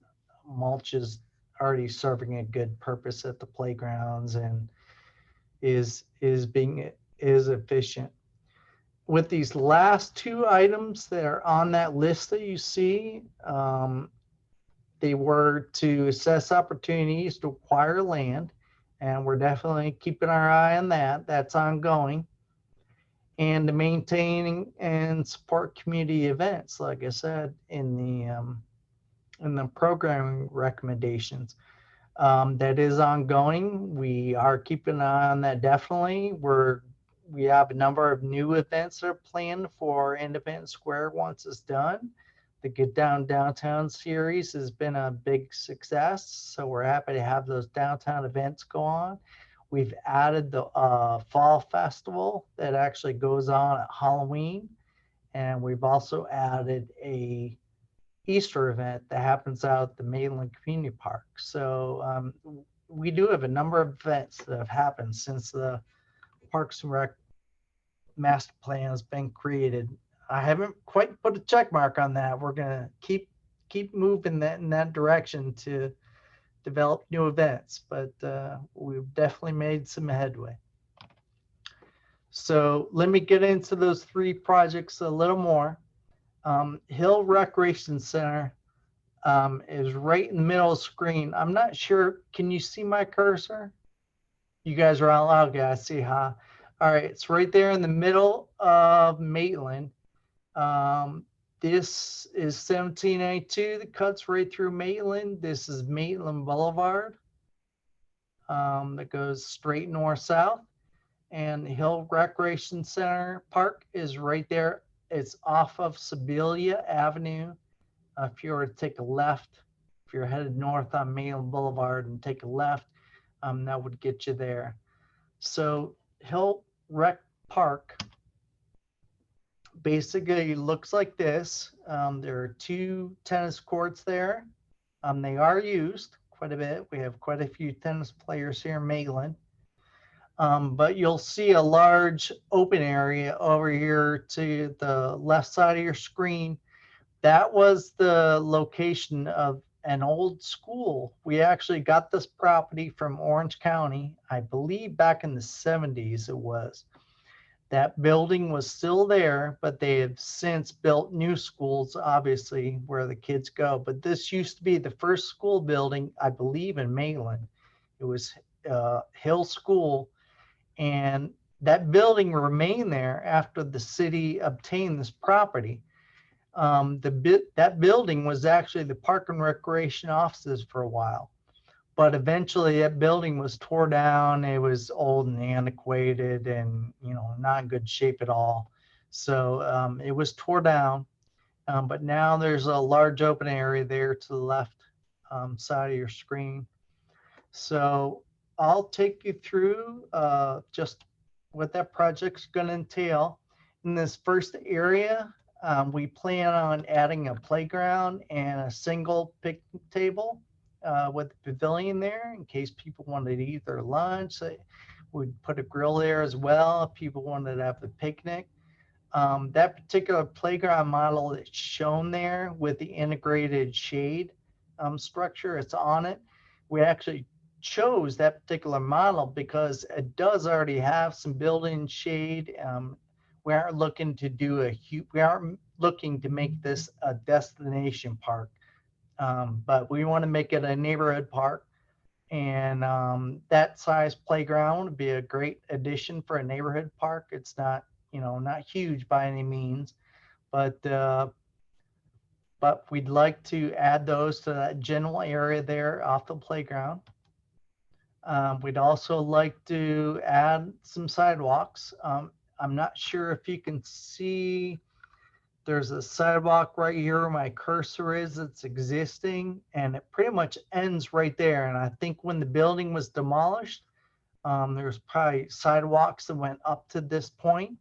already serving a good purpose at the playgrounds and is efficient. With these last two items that are on that list that you see, they were to assess opportunities to acquire land, and we're definitely keeping our eye on that. That's ongoing. And to maintain and support community events, like I said in the programming recommendations. That is ongoing. We are keeping an eye on that. Definitely, we have a number of new events that are planned for Independence Square once it's done. The Get Down Downtown series has been a big success, so we're happy to have those downtown events go on. We've added the Fall Festival that actually goes on at Halloween, and we've also added a Easter event that happens out at the Maitland Community Park. So we do have a number of events that have happened since the Parks and Rec master plan has been created. I haven't quite put a check mark on that. We're gonna keep moving in that direction to develop new events, but we've definitely made some headway. So let me get into those three projects a little more. Hill Recreation Center is right in the middle of the screen. I'm not sure. Can you see my cursor? You guys are out loud, guys. See, huh? All right, it's right there in the middle of Maitland. This is 1792 that cuts right through Maitland. This is Maitland Boulevard that goes straight north-south. And the Hill Recreation Center Park is right there. It's off of Sibilia Avenue. If you were to take a left, if you're headed north on Maitland Boulevard and take a left, that would get you there. So Hill Rec Park basically looks like this. There are two tennis courts there. They are used quite a bit. We have quite a few tennis players here in Maitland. But you'll see a large open area over here to the left side of your screen. That was the location of an old school. We actually got this property from Orange County, I believe back in the 70s it was. That building was still there, but they have since built new schools, obviously, where the kids go. But this used to be the first school building, I believe, in Maitland. It was Hill School. And that building remained there after the city obtained this property. That building was actually the Park and Recreation offices for a while. But eventually that building was tore down. It was old and antiquated and, not in good shape at all. So it was tore down. But now there's a large open area there to the left side of your screen. So I'll take you through just what that project's going to entail. In this first area, we plan on adding a playground and a single picnic table with a pavilion there in case people wanted to eat their lunch. We'd put a grill there as well if people wanted to have the picnic. That particular playground model that's shown there with the integrated shade structure, it's on it. We actually chose that particular model because it does already have some built-in shade. We aren't looking to make this a destination park, but we want to make it a neighborhood park. And that size playground would be a great addition for a neighborhood park. It's not, not huge by any means, but but we'd like to add those to that general area there off the playground. We'd also like to add some sidewalks. I'm not sure if you can see, there's a sidewalk right here where my cursor is. It's existing, and it pretty much ends right there. And I think when the building was demolished, there's probably sidewalks that went up to this point,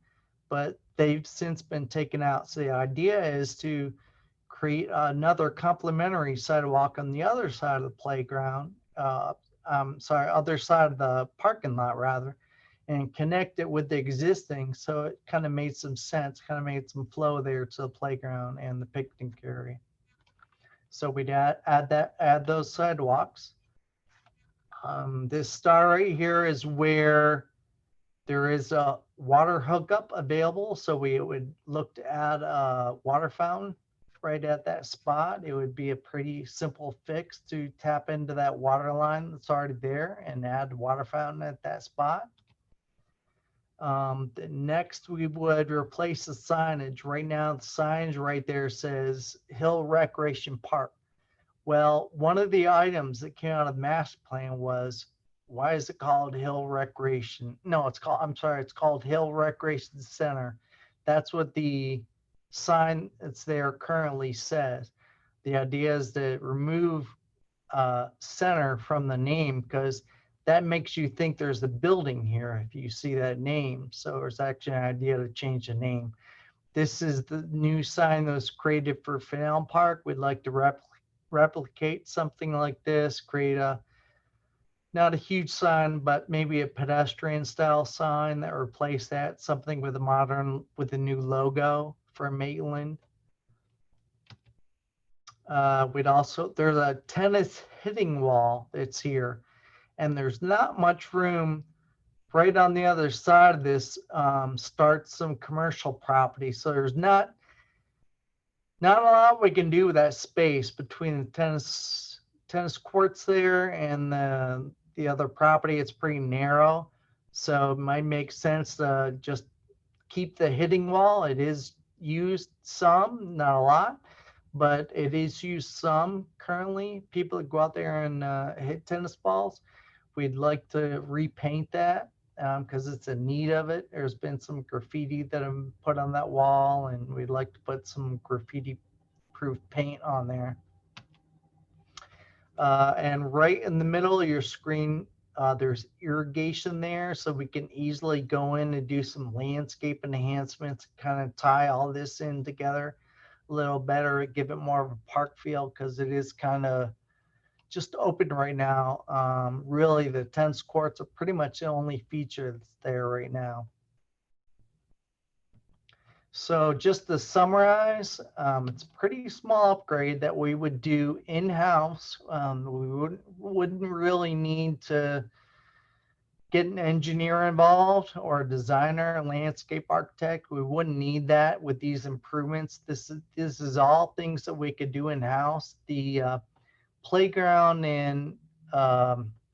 but they've since been taken out. So the idea is to create another complementary sidewalk on the other side of the playground, other side of the parking lot rather, and connect it with the existing. So it kind of made some sense, kind of made some flow there to the playground and the picnic area. So we'd add those sidewalks. This star right here is where there is a water hookup available. So we would look to add a water fountain right at that spot. It would be a pretty simple fix to tap into that water line that's already there and add water fountain at that spot. Next, we would replace the signage. Right now, the signage right there says Hill Recreation Park. Well, one of the items that came out of the master plan was, why is it called Hill Recreation? No, it's called Hill Recreation Center. That's what the sign that's there currently says. The idea is to remove center from the name, because that makes you think there's a building here if you see that name. So there's actually an idea to change the name. This is the new sign that was created for Faneuil Park. We'd like to replicate something like this, create not a huge sign, but maybe a pedestrian style sign that replace that, something with a new logo for Maitland. There's a tennis hitting wall that's here, and there's not much room right on the other side of this. Starts some commercial property, so there's not a lot we can do with that space between the tennis courts there and the other property. It's pretty narrow, so it might make sense to just keep the hitting wall. It is used some, not a lot, but it is used some currently. People that go out there and hit tennis balls. We'd like to repaint that because it's in need of it. There's been some graffiti that have been put on that wall, and we'd like to put some graffiti-proof paint on there. And right in the middle of your screen, there's irrigation there, so we can easily go in and do some landscape enhancements, kind of tie all this in together a little better, give it more of a park feel, because it is kind of just open right now. Really, the tennis courts are pretty much the only feature that's there right now. So just to summarize, it's a pretty small upgrade that we would do in-house. We wouldn't really need to get an engineer involved or a designer, a landscape architect. We wouldn't need that with these improvements. This is all things that we could do in-house. The playground and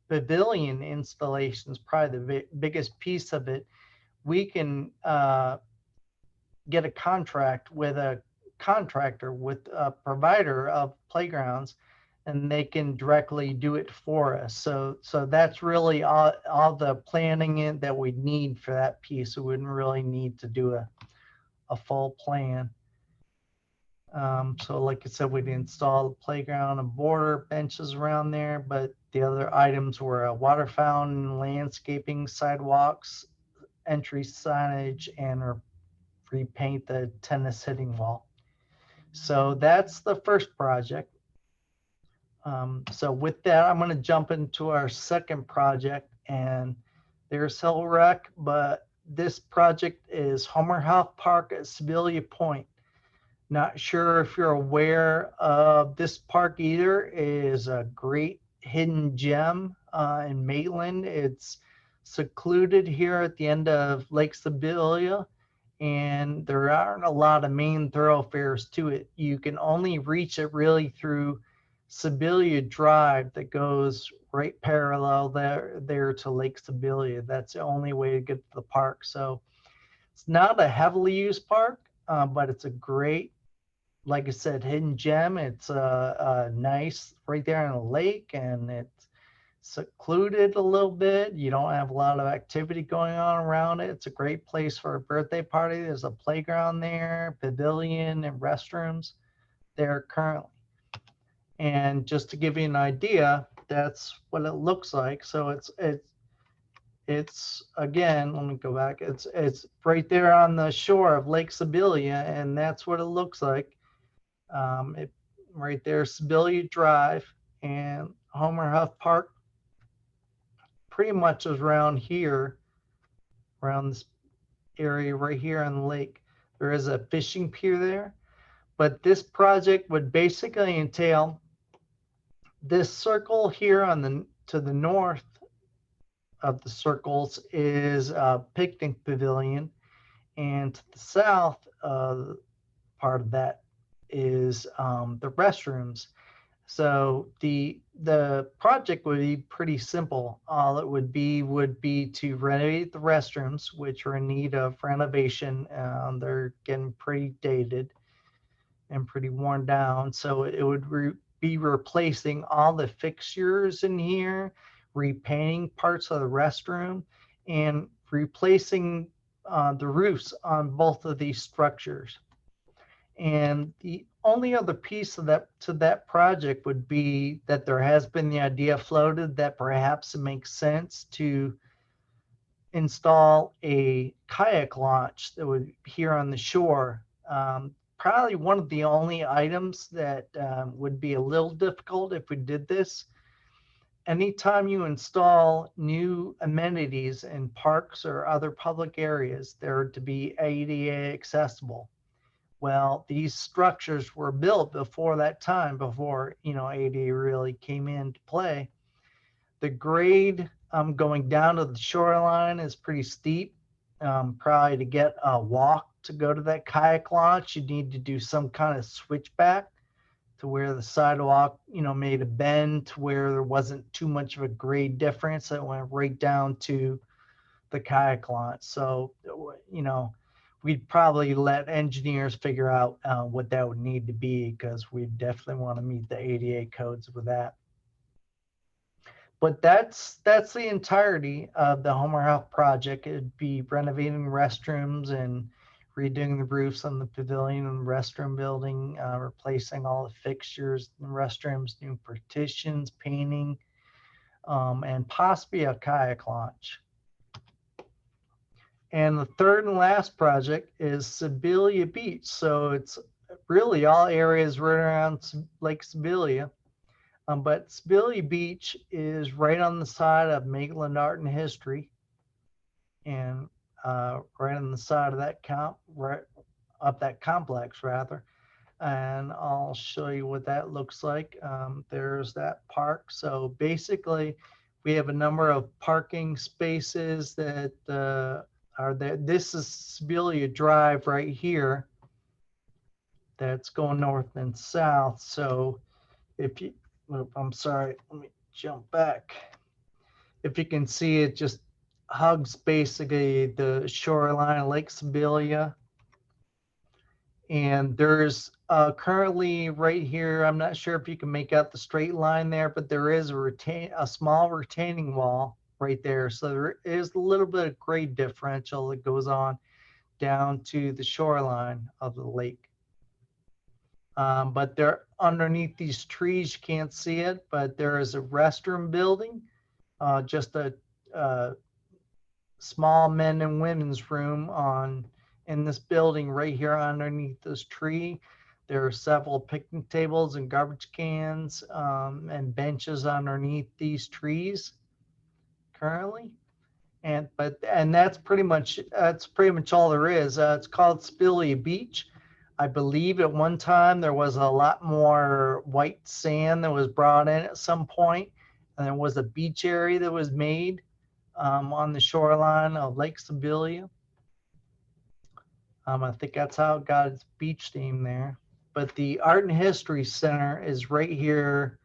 pavilion installation is probably the biggest piece of it. We can get a contract with a contractor, with a provider of playgrounds, and they can directly do it for us. So that's really all the planning that we need for that piece. We wouldn't really need to do a full plan. So like I said, we'd install the playground and border benches around there, but the other items were a water fountain, landscaping, sidewalks, entry signage, and repaint the tennis hitting wall. So that's the first project. So with that, I'm going to jump into our second project, and there's Hill Rec, but this project is Homer Health Park at Spilly Point. Not sure if you're aware of this park either. It is a great hidden gem in Maitland. It's secluded here at the end of Lake Sibylla, and there aren't a lot of main thoroughfares to it. You can only reach it really through Sibylla Drive that goes right parallel there to Lake Sibylla. That's the only way to get to the park. So it's not a heavily used park, but it's a great like I said, hidden gem. It's nice right there on the lake, and it's secluded a little bit. You don't have a lot of activity going on around it. It's a great place for a birthday party. There's a playground there, pavilion, and restrooms there currently. And just to give you an idea, that's what it looks like. So it's again, let me go back. It's right there on the shore of Lake Sibilia, and that's what it looks like. It right there, Sibilia Drive, and Homer Huff Park pretty much is around here, around this area right here on the lake. There is a fishing pier there, but this project would basically entail this circle here on the to the north of the circles is a picnic pavilion, and to the south part of that is the restrooms. So the project would be pretty simple. All it would be to renovate the restrooms, which are in need of renovation. They're getting pretty dated and pretty worn down. So it would be replacing all the fixtures in here, repainting parts of the restroom, and replacing the roofs on both of these structures. And the only other piece of that to that project would be that there has been the idea floated that perhaps it makes sense to install a kayak launch that would be here on the shore. Probably one of the only items that would be a little difficult if we did this. Anytime you install new amenities in parks or other public areas, they're to be ADA accessible. Well, these structures were built before that time, before, ADA really came into play. The grade going down to the shoreline is pretty steep. Probably to get a walk to go to that kayak launch, you need to do some kind of switchback to where the sidewalk, made a bend to where there wasn't too much of a grade difference that went right down to the kayak launch. So, we'd probably let engineers figure out what that would need to be, because we definitely want to meet the ADA codes with that. But that's the entirety of the Homer Huff project. It'd be renovating restrooms and redoing the roofs on the pavilion and the restroom building, replacing all the fixtures in the restrooms, new partitions, painting, and possibly a kayak launch. And the third and last project is Spilly Beach. So it's really all areas right around Lake Sibilia. But Spilly Beach is right on the side of Maitland Art and History, and right on the side of that right up that complex rather. And I'll show you what that looks like. There's that park. So basically, we have a number of parking spaces that are there. This is Sibilia Drive right here. That's going north and south. So if you I'm sorry, let me jump back. If you can see, it just hugs basically the shoreline of Lake Sibilia. And there's currently right here, I'm not sure if you can make out the straight line there, but there is a small retaining wall right there. So there is a little bit of grade differential that goes on down to the shoreline of the lake. But there underneath these trees, you can't see it, but there is a restroom building, just a small men and women's room in this building right here underneath this tree. There are several picnic tables and garbage cans and benches underneath these trees currently. And that's pretty much all there is. It's called Spilly Beach. I believe at one time there was a lot more white sand that was brought in at some point, and there was a beach area that was made on the shoreline of Lake Sibilia. I think that's how it got its beach theme there. But the Art and History Center is right here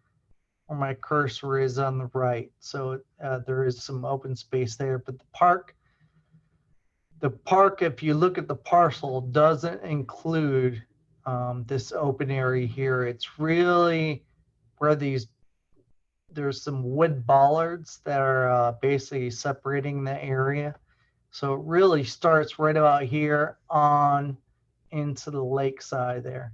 where my cursor is on the right. So there is some open space there, but the park, if you look at the parcel, doesn't include this open area here. It's really where there's some wood bollards that are basically separating the area. So it really starts right about here on into the lakeside there.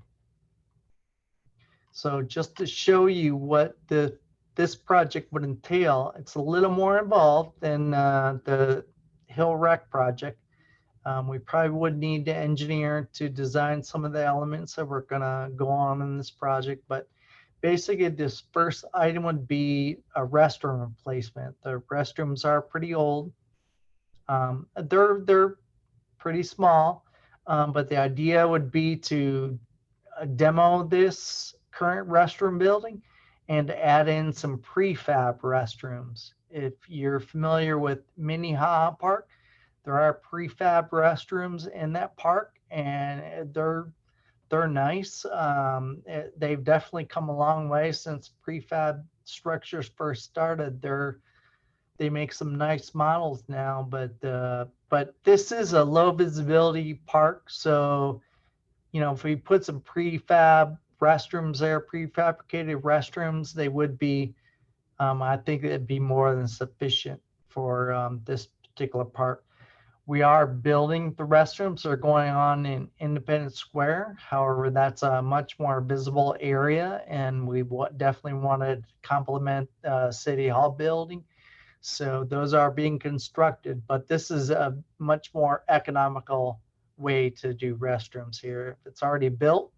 So just to show you what this project would entail, it's a little more involved than the Hill Rec project. We probably would need to engineer to design some of the elements that we're gonna go on in this project, but basically this first item would be a restroom replacement. The restrooms are pretty old. They're pretty small, but the idea would be to demo this current restroom building and add in some prefab restrooms. If you're familiar with Minnehaha Park, there are prefab restrooms in that park, and they're nice. They've definitely come a long way since prefab structures first started. They make some nice models now, but this is a low visibility park, so if we put some prefab restrooms there, prefabricated restrooms, they would be, I think it'd be more than sufficient for this particular park. We are building the restrooms. They're going on in Independence Square. However, that's a much more visible area, and we definitely wanted to complement City Hall building. So those are being constructed, but this is a much more economical way to do restrooms here. If it's already built,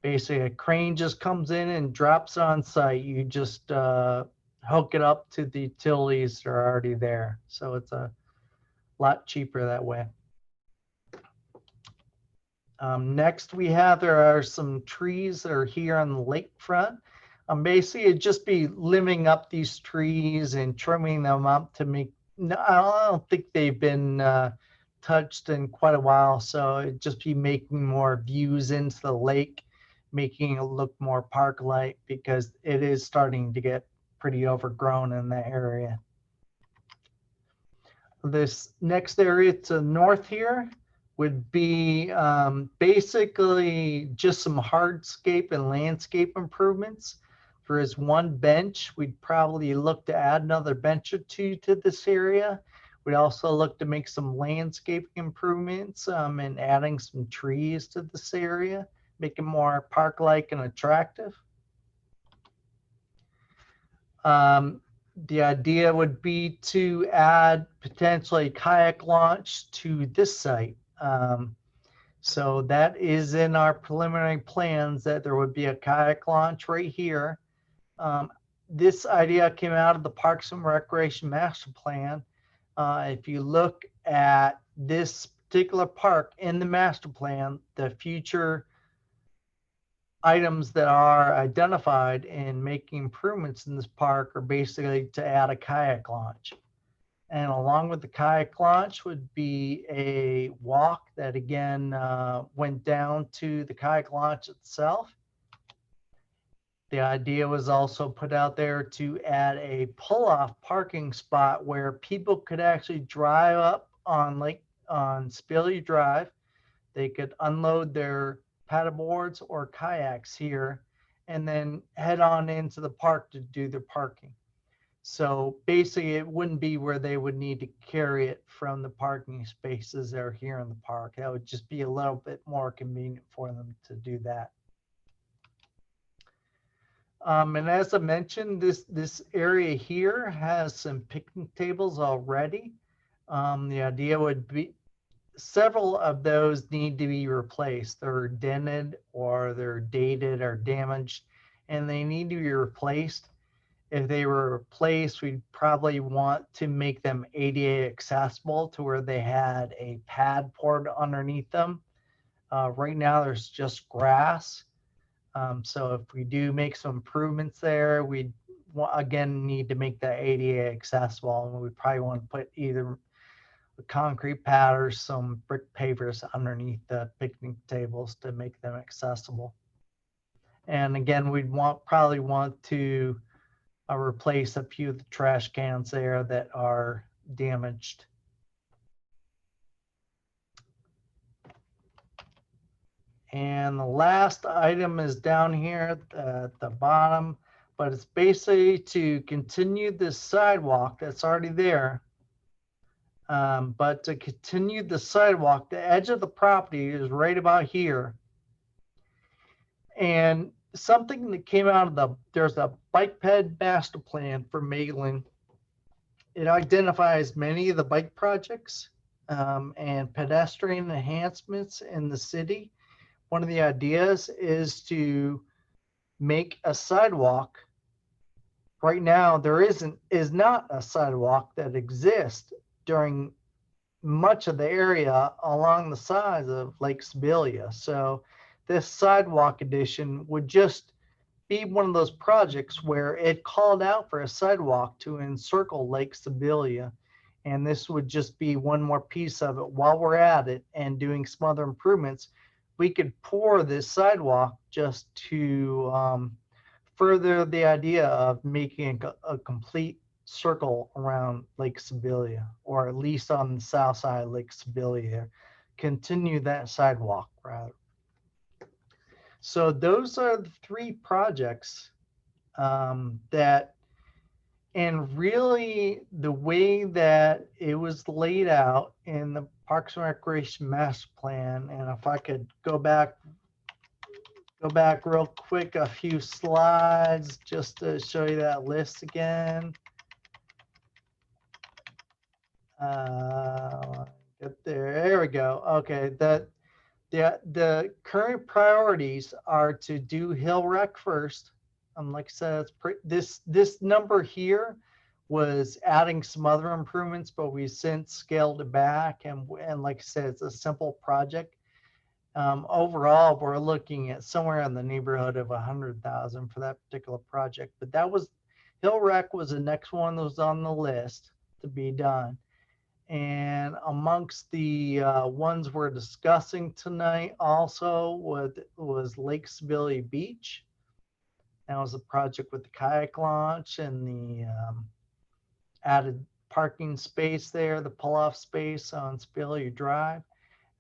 basically a crane just comes in and drops it on site. You just hook it up to the utilities that are already there. So it's a lot cheaper that way. Next there are some trees that are here on the lakefront. Basically it'd just be limbing up these trees and trimming them up to make, I don't think they've been touched in quite a while. So it'd just be making more views into the lake, making it look more park-like, because it is starting to get pretty overgrown in that area. This next area to the north here would be basically just some hardscape and landscape improvements. There is one bench. We'd probably look to add another bench or two to this area. We'd also look to make some landscape improvements and adding some trees to this area, make it more park-like and attractive. The idea would be to add potentially kayak launch to this site. So that is in our preliminary plans, that there would be a kayak launch right here. This idea came out of the Parks and Recreation Master Plan. If you look at this particular park in the master plan, the future items that are identified in making improvements in this park are basically to add a kayak launch. And along with the kayak launch would be a walk that again went down to the kayak launch itself. The idea was also put out there to add a pull-off parking spot where people could actually drive up on Spilly Drive. They could unload their paddleboards or kayaks here and then head on into the park to do their parking. So basically it wouldn't be where they would need to carry it from the parking spaces that are here in the park. That would just be a little bit more convenient for them to do that. And as I mentioned, this area here has some picnic tables already. The idea would be several of those need to be replaced. They're dented or they're dated or damaged, and they need to be replaced. If they were replaced, we'd probably want to make them ADA accessible to where they had a pad poured underneath them. Right now there's just grass. So if we do make some improvements there, we again need to make that ADA accessible, and we probably want to put either a concrete pad or some brick pavers underneath the picnic tables to make them accessible. And again, we'd probably want to replace a few of the trash cans there that are damaged. And the last item is down here at the bottom, but it's basically to continue this sidewalk that's already there. But to continue the sidewalk, the edge of the property is right about here. And something that came out of there's a bike ped master plan for Maitland. It identifies many of the bike projects and pedestrian enhancements in the city. One of the ideas is to make a sidewalk. Right now, there is not a sidewalk that exists during much of the area along the sides of Lake Sibilia. So this sidewalk addition would just be one of those projects where it called out for a sidewalk to encircle Lake Sibilia. And this would just be one more piece of it. While we're at it and doing some other improvements, we could pour this sidewalk just to further the idea of making a complete circle around Lake Sibilia, or at least on the south side of Lake Sibilia, continue that sidewalk rather. So those are the three projects that, and really the way that it was laid out in the Parks and Recreation Master Plan. And if I could go back real quick a few slides just to show you that list again. Get there we go. Okay, the current priorities are to do hill rec first. Like I said, this number here was adding some other improvements, but we since scaled it back, and like I said, it's a simple project. Overall, we're looking at somewhere in the neighborhood of 100,000 for that particular project. But that was hill rec was the next one that was on the list to be done. And amongst the ones we're discussing tonight also was Lake Spilly Beach. That was a project with the kayak launch and the added parking space there, the pull-off space on Spilly Drive.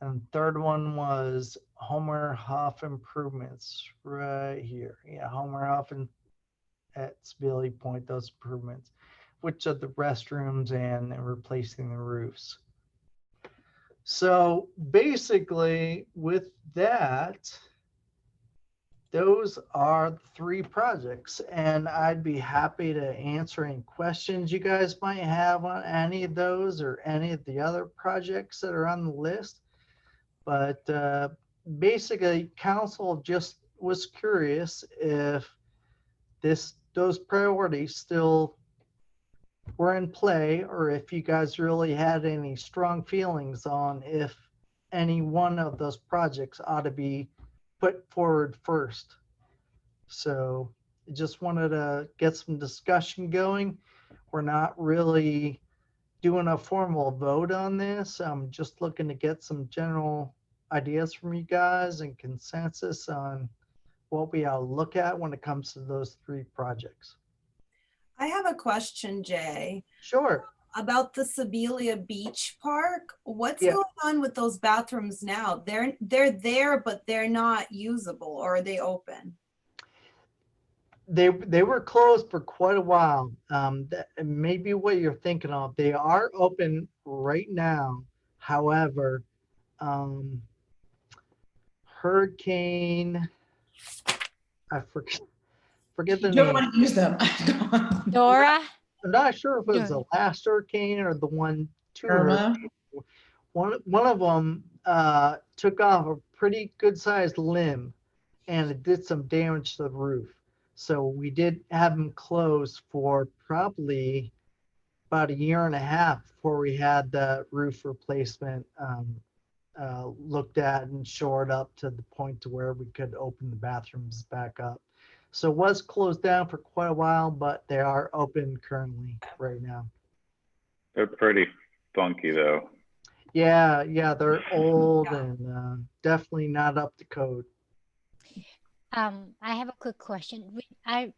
And the third one was Homer Huff improvements right here. Yeah, Homer Huff at Spilly Point, those improvements, which are the restrooms and replacing the roofs. So basically with that, those are the three projects, and I'd be happy to answer any questions you guys might have on any of those or any of the other projects that are on the list. But basically, council just was curious if those priorities still were in play, or if you guys really had any strong feelings on if any one of those projects ought to be put forward first. So I just wanted to get some discussion going. We're not really doing a formal vote on this. I'm just looking to get some general ideas from you guys and consensus on what we ought to look at when it comes to those three projects. I have a question, Jay. Sure. About the Sibilia Beach Park. What's Yeah. going on with those bathrooms now? They're there, but they're not usable, or are they open? They were closed for quite a while. That may be what you're thinking of. They are open right now. However, Hurricane, I forget the You don't name. want to use them. Dora? I'm not sure if it was Yeah. the last hurricane or the two Irma. hurricanes. One of them took off a pretty good sized limb, and it did some damage to the roof. So we did have them closed for probably about a year and a half before we had the roof replacement looked at and shored up to the point to where we could open the bathrooms back up. So it was closed down for quite a while, but they are open currently right now. They're pretty funky though. Yeah, they're old Yeah. and definitely not up to code. I have a quick question. I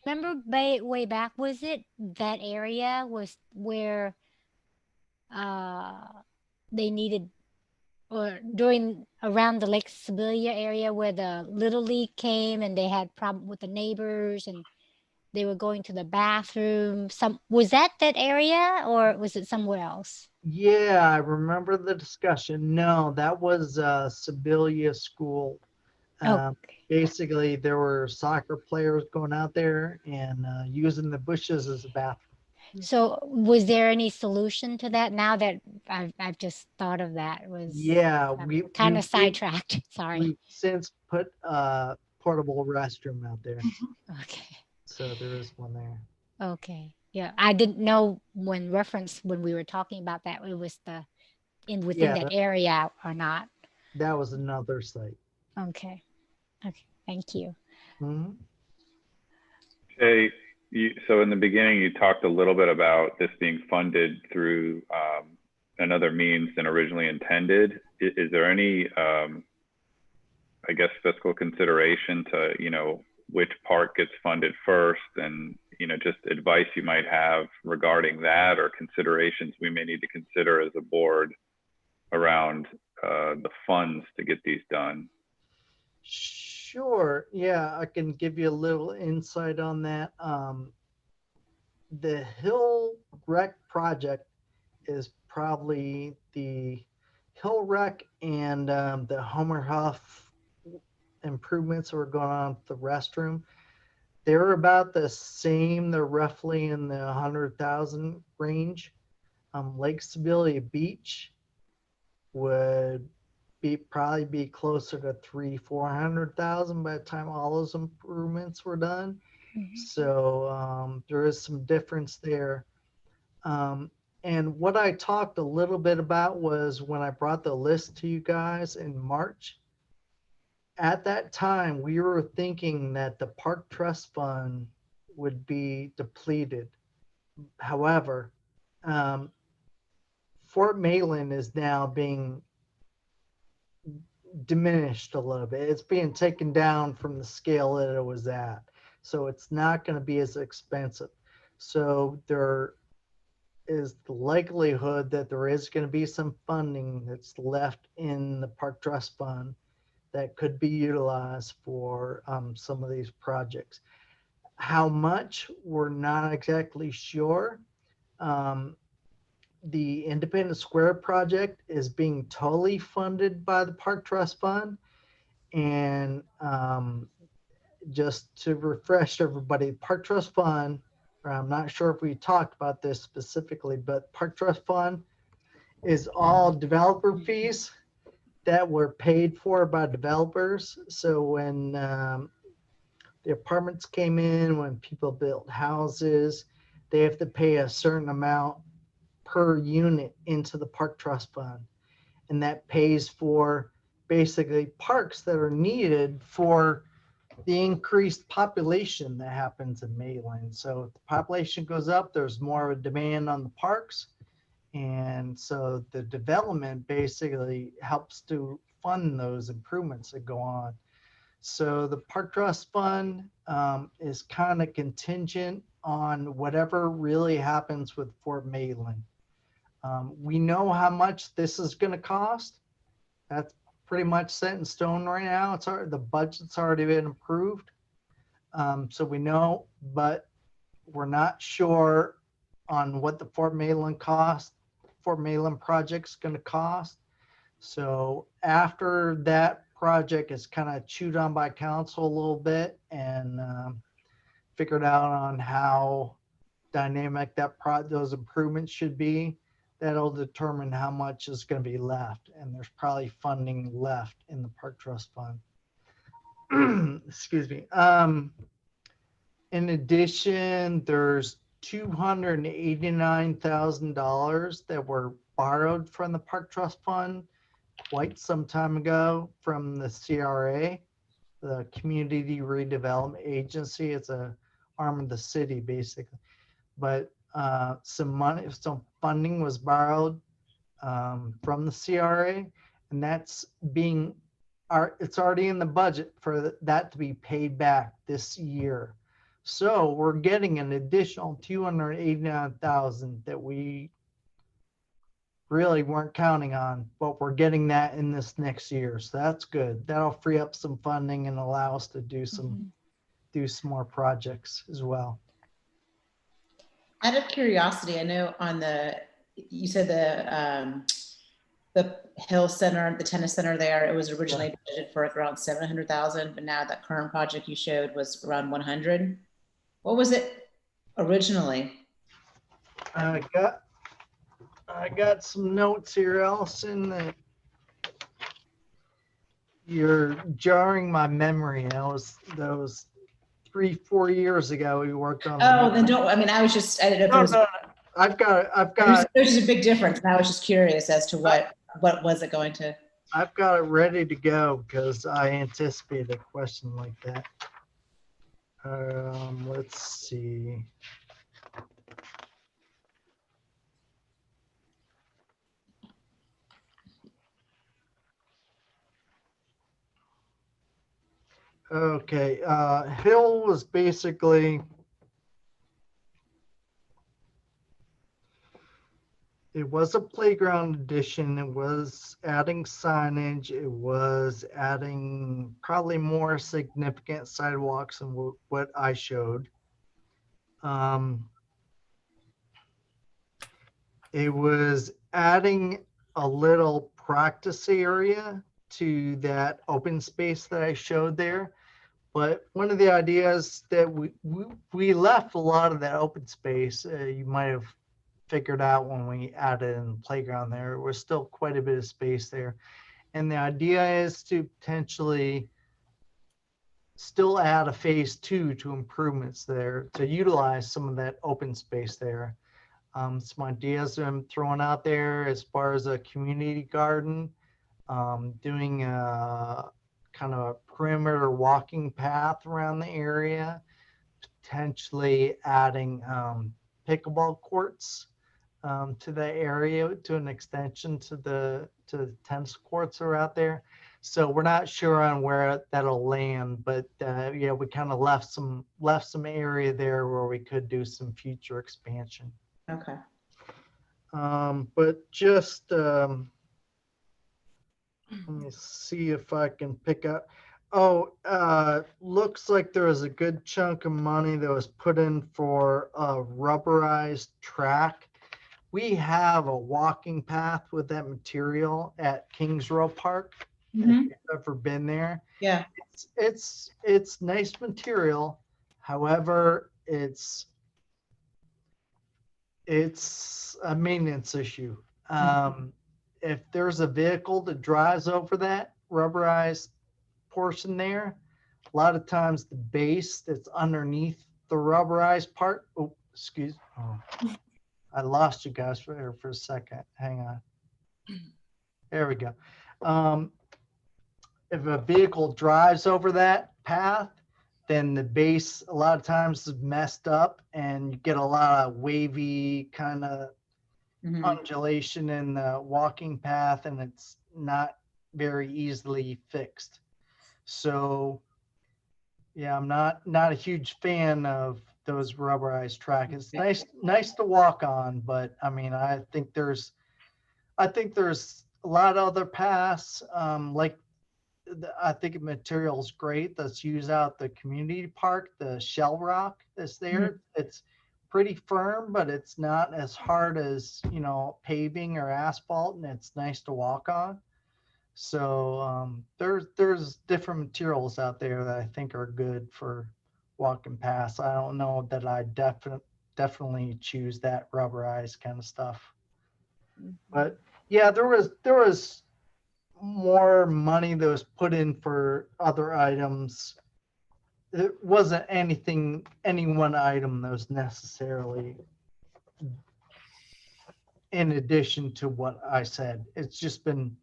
remember way back, was it that area was where they needed, or during around the Lake Sibylla area where the Little League came and they had problem with the neighbors and they were going to the bathroom. Was that area or was it somewhere else? Yeah, I remember the discussion. No, that was Sibylla School. Oh, Basically, there were soccer players going out there and using the bushes as a bathroom. so was there any solution to that now that I've just thought of that? Yeah, Kind of sidetracked. Sorry. we've since put a portable restroom out there. Okay. So there is one there. Okay. Yeah. I didn't know when we were talking about that, it was within Yeah, that area or not. that was another site. Okay. Okay. Thank you. Mhm. Jay, so in the beginning, you talked a little bit about this being funded through another means than originally intended. Is there any, I guess, fiscal consideration to, which part gets funded first, and, just advice you might have regarding that, or considerations we may need to consider as a board around the funds to get these done? Sure. Yeah, I can give you a little insight on that. The Hill Rec project is probably the Hill Rec and the Homer Huff improvements that were going on with the restroom. They're about the same. They're roughly in the 100,000 range. Lake Spilly Beach would probably be closer to 300,000-400,000 by the time all those improvements were done. So there is some difference there. And what I talked a little bit about was when I brought the list to you guys in March. At that time, we were thinking that the Park Trust Fund would be depleted. However, Fort Maitland is now being diminished a little bit. It's being taken down from the scale that it was at. So it's not going to be as expensive. So there is the likelihood that there is going to be some funding that's left in the Park Trust Fund that could be utilized for some of these projects. How much, we're not exactly sure. The Independence Square project is being totally funded by the Park Trust Fund. And just to refresh everybody, Park Trust Fund, I'm not sure if we talked about this specifically, but Park Trust Fund is all developer fees that were paid for by developers. So when the apartments came in, when people built houses, they have to pay a certain amount per unit into the Park Trust Fund. And that pays for basically parks that are needed for the increased population that happens in Maitland. So if the population goes up, there's more of a demand on the parks. And so the development basically helps to fund those improvements that go on. So the Park Trust Fund is kind of contingent on whatever really happens with Fort Maitland. We know how much this is going to cost. That's pretty much set in stone right now. The budget's already been approved. So we know, but we're not sure on what the Fort Maitland project's going to cost. So after that project is kind of chewed on by council a little bit and figured out on how dynamic those improvements should be, that'll determine how much is going to be left. And there's probably funding left in the Park Trust Fund. Excuse me. In addition, there's $289,000 that were borrowed from the Park Trust Fund quite some time ago from the CRA, the Community Redevelopment Agency. It's an arm of the city, basically. But some funding was borrowed from the CRA, and it's already in the budget for that to be paid back this year. So we're getting an additional $289,000 that we really weren't counting on, but we're getting that in this next year. So that's good. That'll free up some funding and allow us to do some more projects as well. Out of curiosity, I know you said the Hill Center, the tennis center there, it was originally budgeted for around 700,000, but now that current project you showed was around 100. What was it originally? I got some notes here, Allison, that you're jarring my memory. That was 3-4 years ago we worked on. Oh, then don't, I mean, I didn't know if it was. No. I've got. There's a big difference. And I was just curious as to what was it going to. I've got it ready to go because I anticipate a question like that. Let's see. Okay, Hill was basically, it was a playground addition. It was adding signage. It was adding probably more significant sidewalks than what I showed. It was adding a little practice area to that open space that I showed there. But one of the ideas that we left a lot of that open space, you might have figured out when we added in the playground there was still quite a bit of space there. And the idea is to potentially still add a phase 2 to improvements there to utilize some of that open space there. Some ideas that I'm throwing out there as far as a community garden, doing a kind of a perimeter walking path around the area, potentially adding pickleball courts to the area, to an extension to the tennis courts that are out there. So we're not sure on where that'll land, but yeah, we kind of left some area there where we could do some future expansion. Okay. But just let me see if I can pick up. Oh, looks like there was a good chunk of money that was put in for a rubberized track. We have a walking path with that material at Kings Row Park. If you've ever been there. Yeah. It's nice material. However, it's a maintenance issue. If there's a vehicle that drives over that rubberized portion there, a lot of times the base that's underneath the rubberized part, I lost you guys for a second. Hang on. There we go. If a vehicle drives over that path, then the base a lot of times is messed up and you get a lot of wavy kind of undulation in the walking path, and it's not very easily fixed. So yeah, I'm not a huge fan of those rubberized tracks. It's nice to walk on, but I mean, I think there's a lot of other paths. I think the material is great that's used out the community park, the shell rock that's there. It's pretty firm, but it's not as hard as, paving or asphalt, and it's nice to walk on. So there's different materials out there that I think are good for walking past. I don't know that I definitely choose that rubberized kind of stuff. But yeah, there was more money that was put in for other items. It wasn't any one item that was necessarily in addition to what I said. It's just been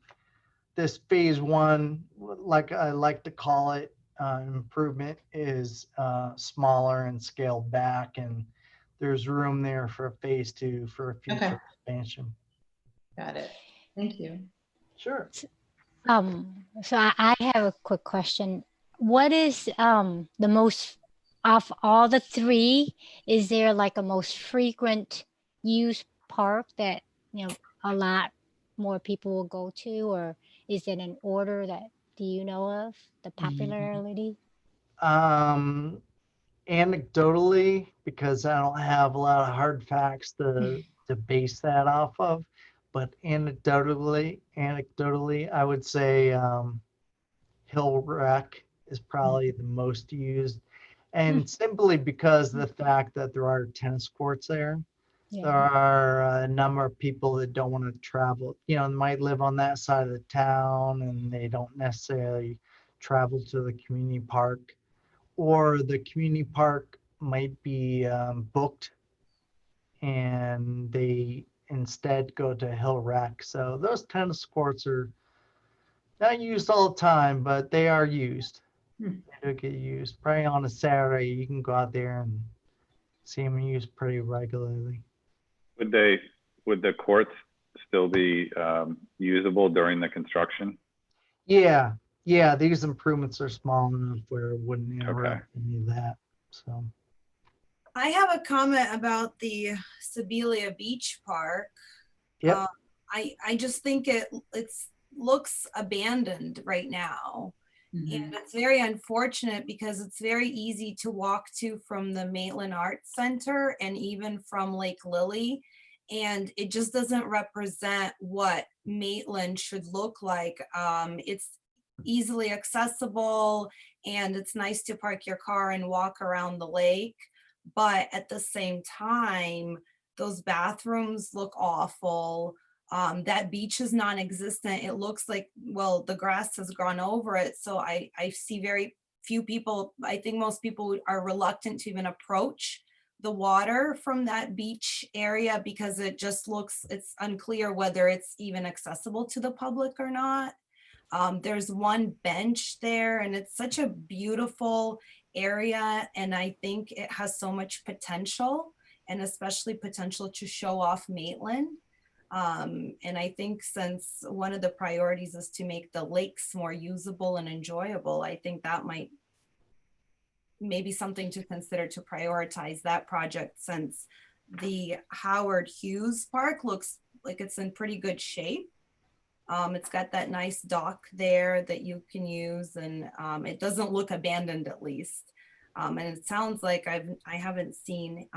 this phase 1, like I like to call it, improvement is smaller and scaled back, and there's room there for a phase 2 for a future expansion. Got it. Thank you. Sure. So I have a quick question. What is the most, of all the 3, is there like a most frequent use park that, a lot more people will go to, or is it an order that do you know of the popularity? Um, Anecdotally, because I don't have a lot of hard facts to base that off of, but anecdotally, I would say Hill Rec is probably the most used, and simply because of the fact that there are tennis courts there. There Yeah. are a number of people that don't want to travel, might live on that side of the town and they don't necessarily travel to the community park, or the community park might be booked and they instead go to Hill Rec. So those tennis courts are not used all the time, but they are used. Hmm. They do get used. Probably on a Saturday, you can go out there and see them used pretty regularly. Would the courts still be usable during the construction? Yeah, yeah, these improvements are small enough where it wouldn't interrupt Okay. any of that. So, I have a comment about the Spilly Beach Park. yep. I just think it's looks abandoned right now. Mhm. And it's very unfortunate because it's very easy to walk to from the Maitland Arts Center and even from Lake Lilly. And it just doesn't represent what Maitland should look like. It's easily accessible and it's nice to park your car and walk around the lake. But at the same time, those bathrooms look awful. That beach is non-existent. It looks like, well, the grass has grown over it. So I see very few people. I think most people are reluctant to even approach the water from that beach area because it just looks, it's unclear whether it's even accessible to the public or not. There's one bench there and it's such a beautiful area. And I think it has so much potential, and especially potential to show off Maitland. And I think since one of the priorities is to make the lakes more usable and enjoyable, I think that might maybe something to consider to prioritize that project, since the Howard Hughes Park looks like it's in pretty good shape. It's got that nice dock there that you can use, and it doesn't look abandoned, at least. And it sounds like I haven't seen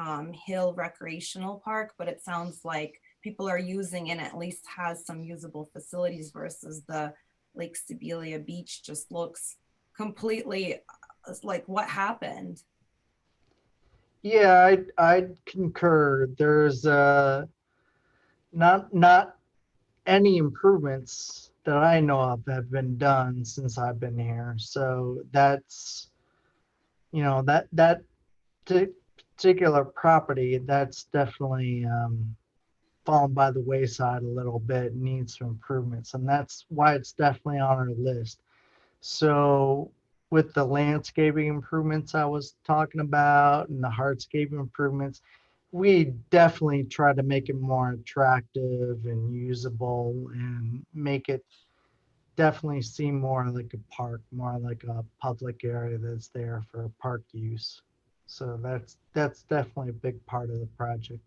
Hill Recreational Park, but it sounds like people are using and at least has some usable facilities, versus the Lake Spilly Beach just looks completely like what happened. Yeah, I'd concur. There's not any improvements that I know of have been done since I've been here. So that's, that particular property, that's definitely fallen by the wayside a little bit, needs some improvements. And that's why it's definitely on our list. So with the landscaping improvements I was talking about and the hardscape improvements, we definitely try to make it more attractive and usable and make it definitely seem more like a park, more like a public area that's there for park use. So that's definitely a big part of the project.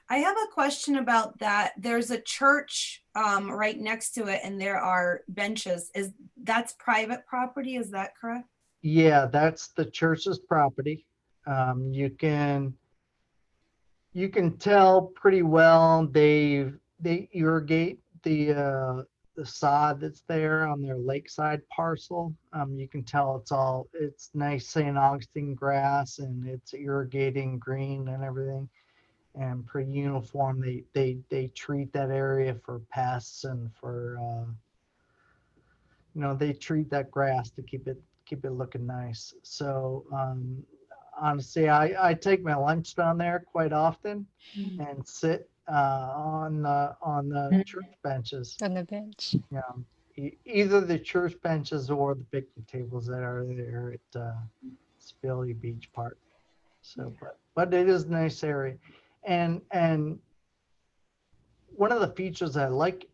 I have a question about that. There's a church right next to it and there are benches. That's private property, is that correct? Yeah, that's the church's property. You can tell pretty well they irrigate the sod that's there on their lakeside parcel. You can tell it's nice St. Augustine grass and it's irrigating green and everything, and pretty uniform. They treat that area for pests and for they treat that grass to keep it looking nice. So honestly, I take my lunch down there quite often and sit on the church benches. On the bench. You know, either the church benches or the picnic tables that are there at Spilly Beach Park. So, but it is a nice area, and one of the features I like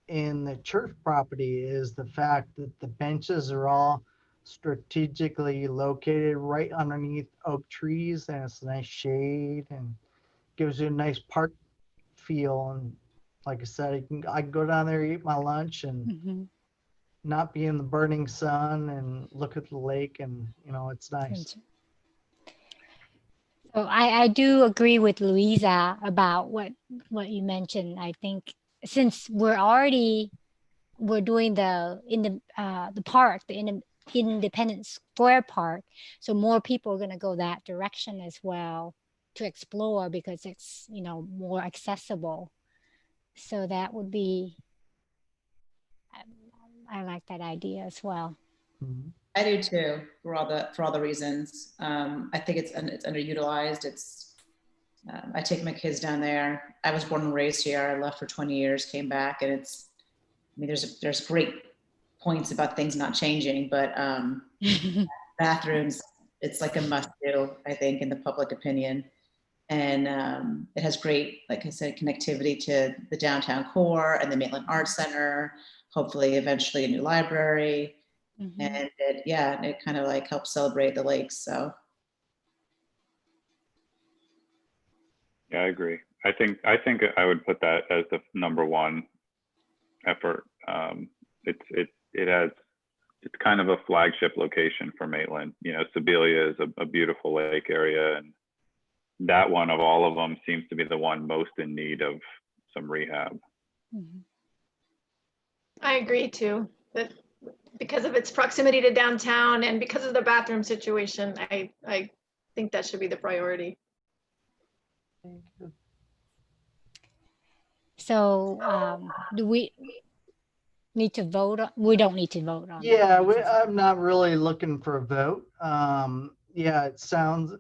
in the church property is the fact that the benches are all strategically located right underneath oak trees, and it's a nice shade and gives you a nice park feel. And like I said, I can go down there, eat my lunch, and Mhm. not be in the burning sun and look at the lake, and it's nice. Gotcha. So I do agree with Louisa about what you mentioned. I think since we're doing the park, Independence Square Park, so more people are going to go that direction as well to explore because it's more accessible. So that would be, I like that idea as well. Mhm. I do too, for all the reasons. I think it's underutilized. I take my kids down there. I was born and raised here. I left for 20 years, came back, and there's great points about things not changing, but bathrooms, it's like a must do, I think, in the public opinion. And it has great, like I said, connectivity to the downtown core and the Maitland Arts Center, hopefully eventually a new library. Mhm. And it kind of like helps celebrate the lakes. So Yeah, I agree. I think I would put that as the number one effort. It's kind of a flagship location for Maitland. Sibelia is a beautiful lake area, and that one of all of them seems to be the one most in need of some rehab. Mhm. I agree too, that because of its proximity to downtown and because of the bathroom situation, I think that should be the priority. So do we need to vote on? We don't need to vote on that. Yeah, I'm not really looking for a vote. Yeah, it sounds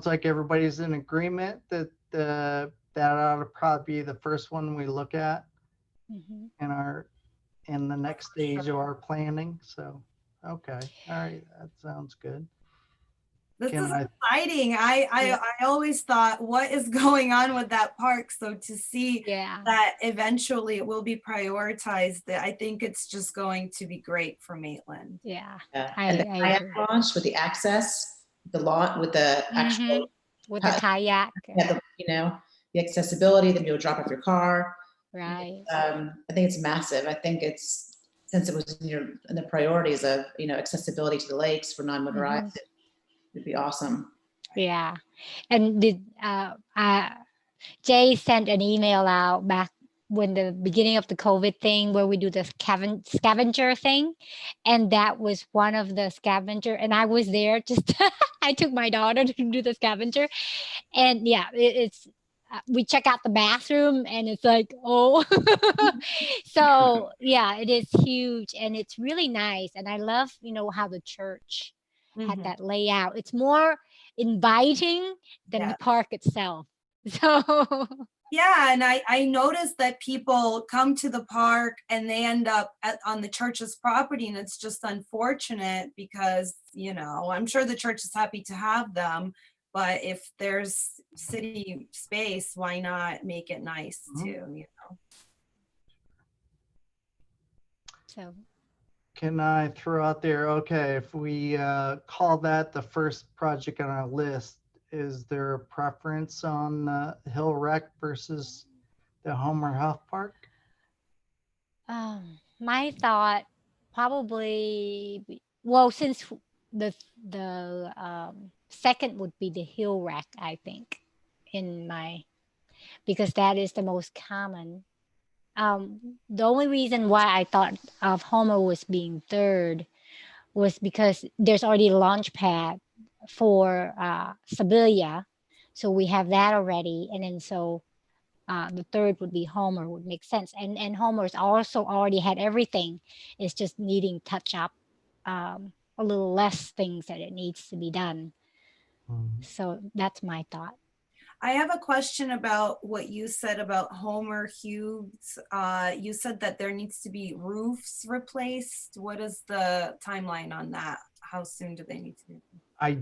like everybody's in agreement that that ought to probably be the first one we look at Mhm. in the next stage of our planning. So, okay, all right, that sounds good. This Can is I- exciting. I always thought, what is going on with that park? So to see Yeah. that eventually it will be prioritized, I think it's just going to be great for Maitland. Yeah. and the I kayak agree. launch with the access, the lot with the actual, Mhm. With the kayak, the accessibility, then you'll drop off your car. right? I think it's massive. I think since it was in the priorities of accessibility to the lakes for non-motorized, it'd be awesome. Yeah. And Jay sent an email out back when the beginning of the COVID thing where we do the scavenger thing. And that was one of the scavenger. And I was there just, I took my daughter to do the scavenger. And yeah, it's, we check out the bathroom and it's like, oh, so yeah, it is huge and it's really nice. And I love, how the church had that layout. It's more inviting than the park itself. So yeah, and I noticed that people come to the park and they end up on the church's property, and it's just unfortunate because I'm sure the church is happy to have them, but if there's city space, why not make it nice too? So Can I throw out there, okay, if we call that the first project on our list, is there a preference on Hill Rec versus the Homer Health Park? my thought probably, well, since the second would be the hill rack, I think, because that is the most common. The only reason why I thought of Homer was being third was because there's already a launch pad for Sibelia. So we have that already. And then so the third would be Homer, would make sense. And Homer's also already had everything. It's just needing touch up, a little less things that it needs to be done. So that's my thought. I have a question about what you said about Homer Hughes. You said that there needs to be roofs replaced. What is the timeline on that? How soon do they need to be? I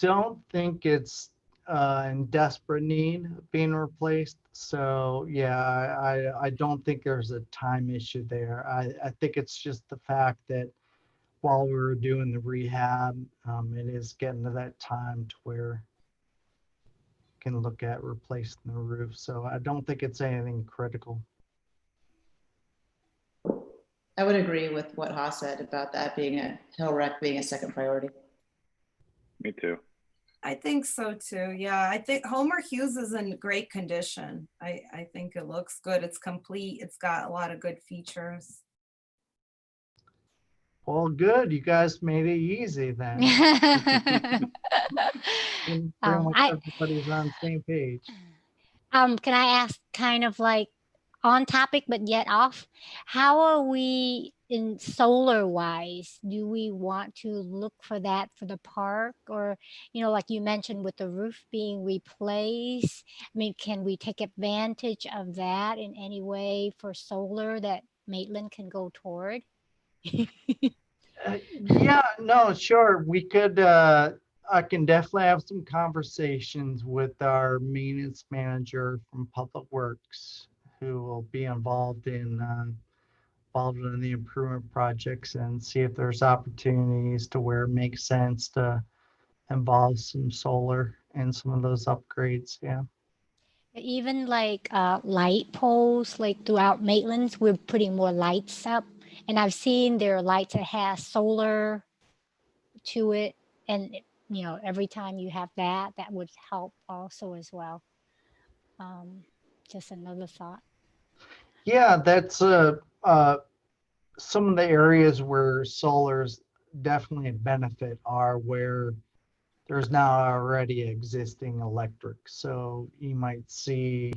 don't think it's in desperate need of being replaced. So yeah, I don't think there's a time issue there. I think it's just the fact that while we were doing the rehab, it is getting to that time to where can look at replacing the roof. So I don't think it's anything critical. I would agree with what Haas said about that being a hill rec being a second priority. Me too. I think so too. Yeah, I think Homer Hughes is in great condition. I think it looks good. It's complete. It's got a lot of good features. Well, good. You guys made it easy then. And pretty much everybody's on the same page. Can I ask kind of like on topic, but yet off? How are we in solar wise? Do we want to look for that for the park, or, like you mentioned with the roof being replaced? I mean, can we take advantage of that in any way for solar that Maitland can go toward? Yeah, no, sure. We could, I can definitely have some conversations with our maintenance manager from Public Works, who will be involved in the improvement projects, and see if there's opportunities to where it makes sense to involve some solar in some of those upgrades. Yeah. Even like light poles, like throughout Maitland's, we're putting more lights up. And I've seen there are lights that has solar to it. And, every time you have that, that would help also as well. Just another thought. Yeah, that's some of the areas where solar's definitely a benefit are where there's now already existing electric. So you might see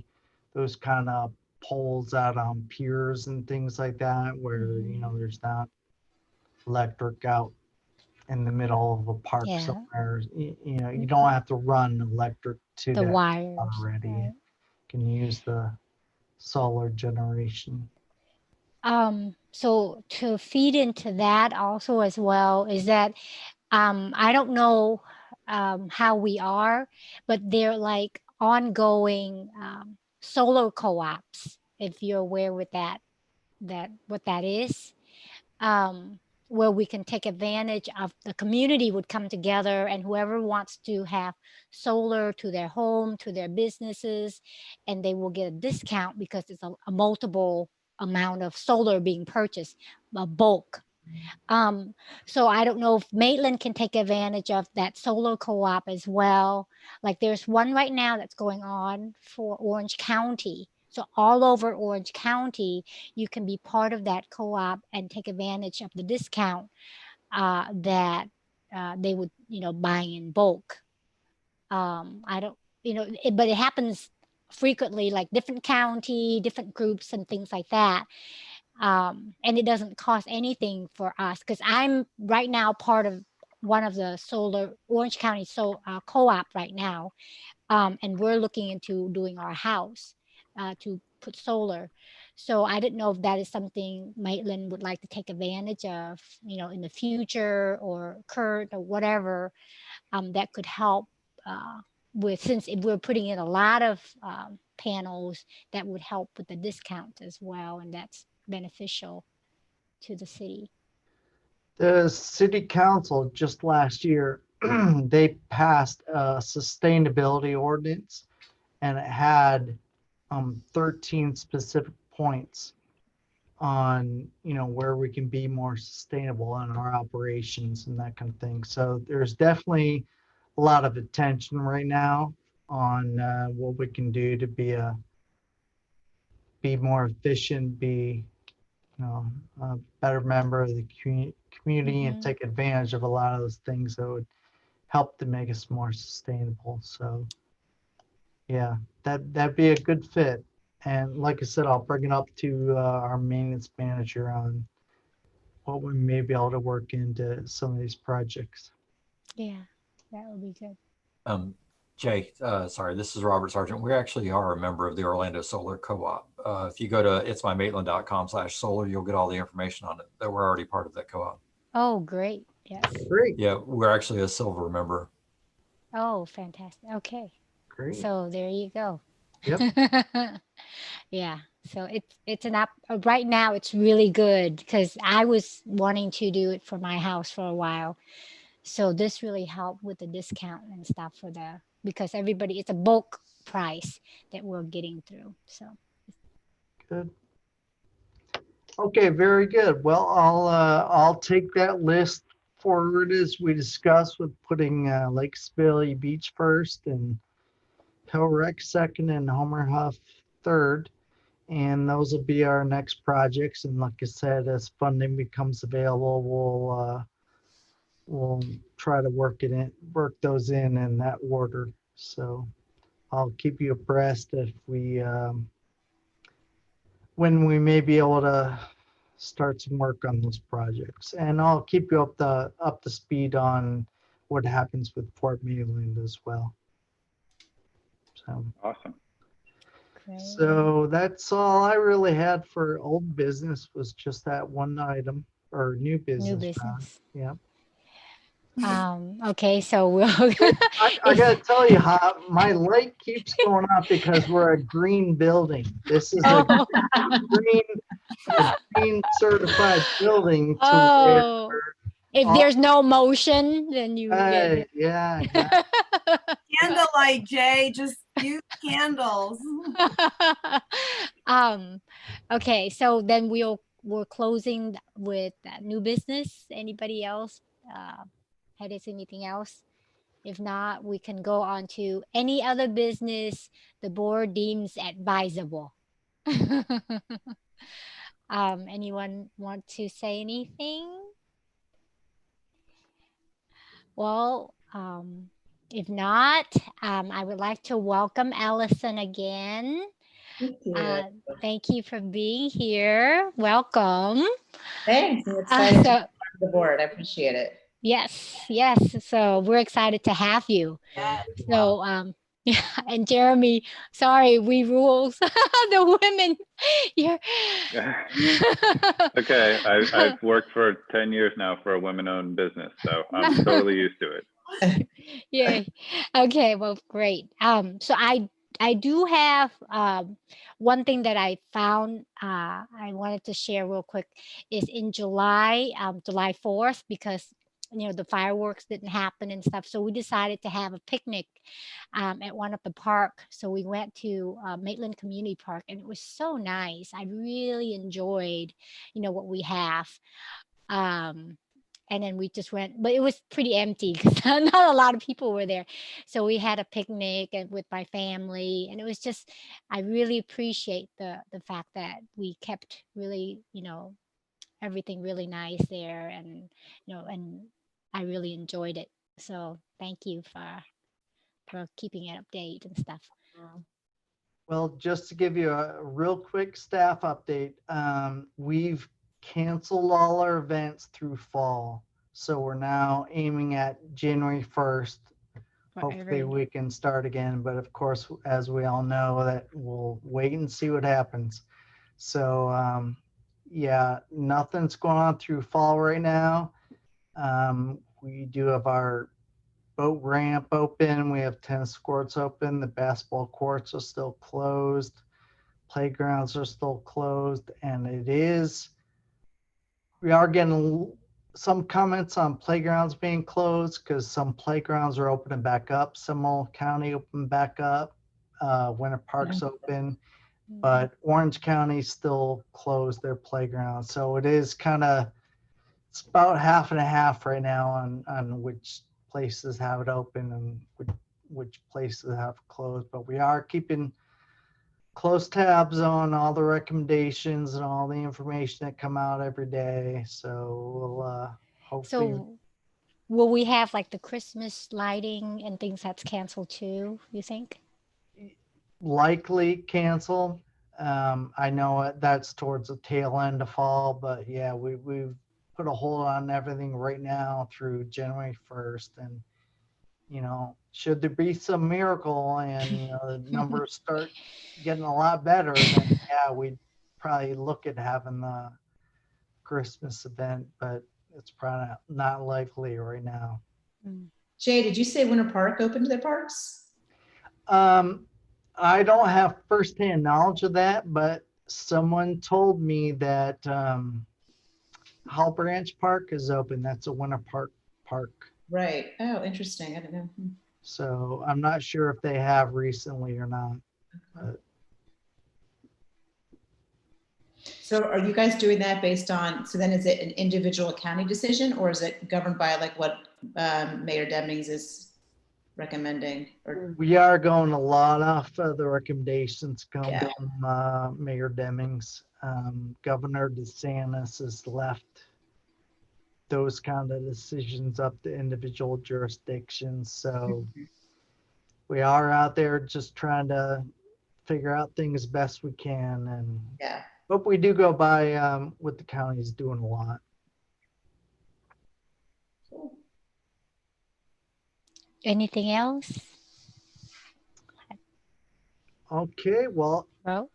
those kind of poles out on piers and things like that where, there's not electric out in the middle of a park Yeah. somewhere. You don't have to run electric to The that wires. already. Right. You can use the solar generation. So to feed into that also as well is that I don't know how we are, but they're like ongoing solar co-ops, if you're aware with that what that is, where we can take advantage of the community would come together, and whoever wants to have solar to their home, to their businesses, and they will get a discount because it's a multiple amount of solar being purchased, a bulk. So I don't know if Maitland can take advantage of that solar co-op as well. Like there's one right now that's going on for Orange County. So all over Orange County, you can be part of that co-op and take advantage of the discount that they would, buy in bulk. I don't, but it happens frequently, like different county, different groups and things like that. And it doesn't cost anything for us because I'm right now part of one of the solar Orange County co-op right now, and we're looking into doing our house to put solar. So I didn't know if that is something Maitland would like to take advantage of, in the future or current or whatever, that could help since if we're putting in a lot of panels, that would help with the discount as well, and that's beneficial to the city. The city council just last year, they passed a sustainability ordinance, and it had 13 specific points on, where we can be more sustainable in our operations and that kind of thing. So there's definitely a lot of attention right now on what we can do to be more efficient, be a better member of the community, and take advantage of a lot of those things that would help to make us more sustainable. So yeah, that'd be a good fit. And like I said, I'll bring it up to our maintenance manager on what we may be able to work into some of these projects. Yeah, that would be good. Jay, sorry, this is Robert Sargent. We actually are a member of the Orlando Solar Co-op. If you go to itsmymaitland.com/solar, you'll get all the information on it, that we're already part of that co-op. Oh, great. Yes. Great. Yeah, we're actually a silver member. Oh, fantastic. Okay. Great. So there you go. Yep. Yeah. So it's an app right now. It's really good because I was wanting to do it for my house for a while. So this really helped with the discount and stuff for the because everybody, it's a bulk price that we're getting through. So Good. Okay, very good. Well, I'll take that list forward as we discussed with putting Lake Spilly Beach first and Hillwreck second and Homer Huff third. And those will be our next projects. And like I said, as funding becomes available, we'll try to work those in that order. So I'll keep you abreast if we when we may be able to start some work on those projects. And I'll keep you up to speed on what happens with Fort Maitland as well. So. Awesome. So that's all I really had for old business, was just that one item, or new business. new business. Yeah. Okay, so we'll. I gotta tell you, how my light keeps going off because we're a green building. This is a green certified building. To Oh, if all- there's no motion, then you get it. Yeah. Candlelight, Jay, just use candles. Okay, so then we're closing with new business. Anybody else had anything else? If not, we can go on to any other business the board deems advisable. Anyone want to say anything? Well, if not, I would like to welcome Allison again. Thank you for being here. Welcome. Thanks. I'm excited to So, be part of the board. I appreciate it. yes. So we're excited to have you. So, and Jeremy, sorry, we rules the women. You're Okay, I've worked for 10 years now for a women-owned business, so I'm totally used to it. Yay. Okay, well, great. So I do have one thing that I found I wanted to share real quick is in July, July 4th, because the fireworks didn't happen and stuff. So we decided to have a picnic at one of the park. So we went to Maitland Community Park, and it was so nice. I really enjoyed, what we have. And then we just went, but it was pretty empty because not a lot of people were there. So we had a picnic and with my family, and it was just, I really appreciate the fact that we kept really, everything really nice there, and and I really enjoyed it. So thank you for keeping it update and stuff. Well, just to give you a real quick staff update, we've canceled all our events through fall. So we're now aiming at January 1st. Hopefully we can start again. But of course, as we all know, that we'll wait and see what happens. So yeah, nothing's going on through fall right now. We do have our boat ramp open. We have tennis courts open. The basketball courts are still closed. Playgrounds are still closed. And we are getting some comments on playgrounds being closed because some playgrounds are opening back up. Seminole County opened back up. Winter Park's open. But Orange County still closed their playground. So it's about half and a half right now on which places have it open and which places have closed. But we are keeping close tabs on all the recommendations and all the information that come out every day. So we'll hopefully. So will we have like the Christmas lighting and things that's canceled too, you think? Likely cancel. I know that's towards the tail end of fall, but yeah, we've put a hold on everything right now through January 1st. And, should there be some miracle and, the numbers start getting a lot better, then yeah, we'd probably look at having the Christmas event, but it's probably not likely right now. Jay, did you say Winter Park opened their parks? I don't have firsthand knowledge of that, but someone told me that Hall Branch Park is open. That's a Winter Park park. Right. Oh, interesting. I don't know. So I'm not sure if they have recently or not. So are you guys doing that based on, so then is it an individual county decision or is it governed by like what Mayor Demings is recommending? Or We are going a lot off of the recommendations come Yeah. from Mayor Demings. Governor DeSantis has left those kind of decisions up to individual jurisdictions. So we are out there just trying to figure out things best we can. And yeah. but we do go by what the county's doing a lot. Anything else? Okay, well, Bro?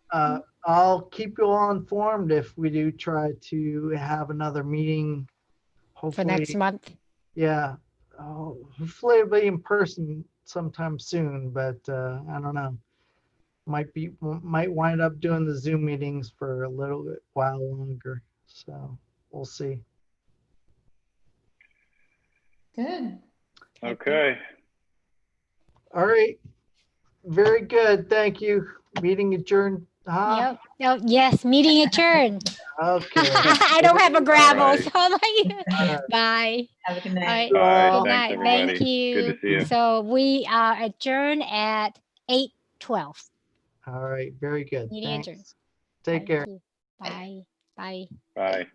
I'll keep you all informed if we do try to have another meeting. For Hopefully, next month? yeah. Hopefully it'll be in person sometime soon, but I don't know. Might wind up doing the Zoom meetings for a little bit while longer. So we'll see. Good. Okay. All right. Very good. Thank you. Meeting adjourned. Huh? Yep. Oh, yes, meeting adjourned. Okay. I don't have a gravel, right. so I'm like, All right. bye. Have a good All night. right. All right. Well, Good Thanks, night. everybody. Thank you. Good to see you. So we are adjourned at 8:12. All right. Very good. Meeting adjourned. Thanks. Take care. Thank you. Bye. Bye. Bye.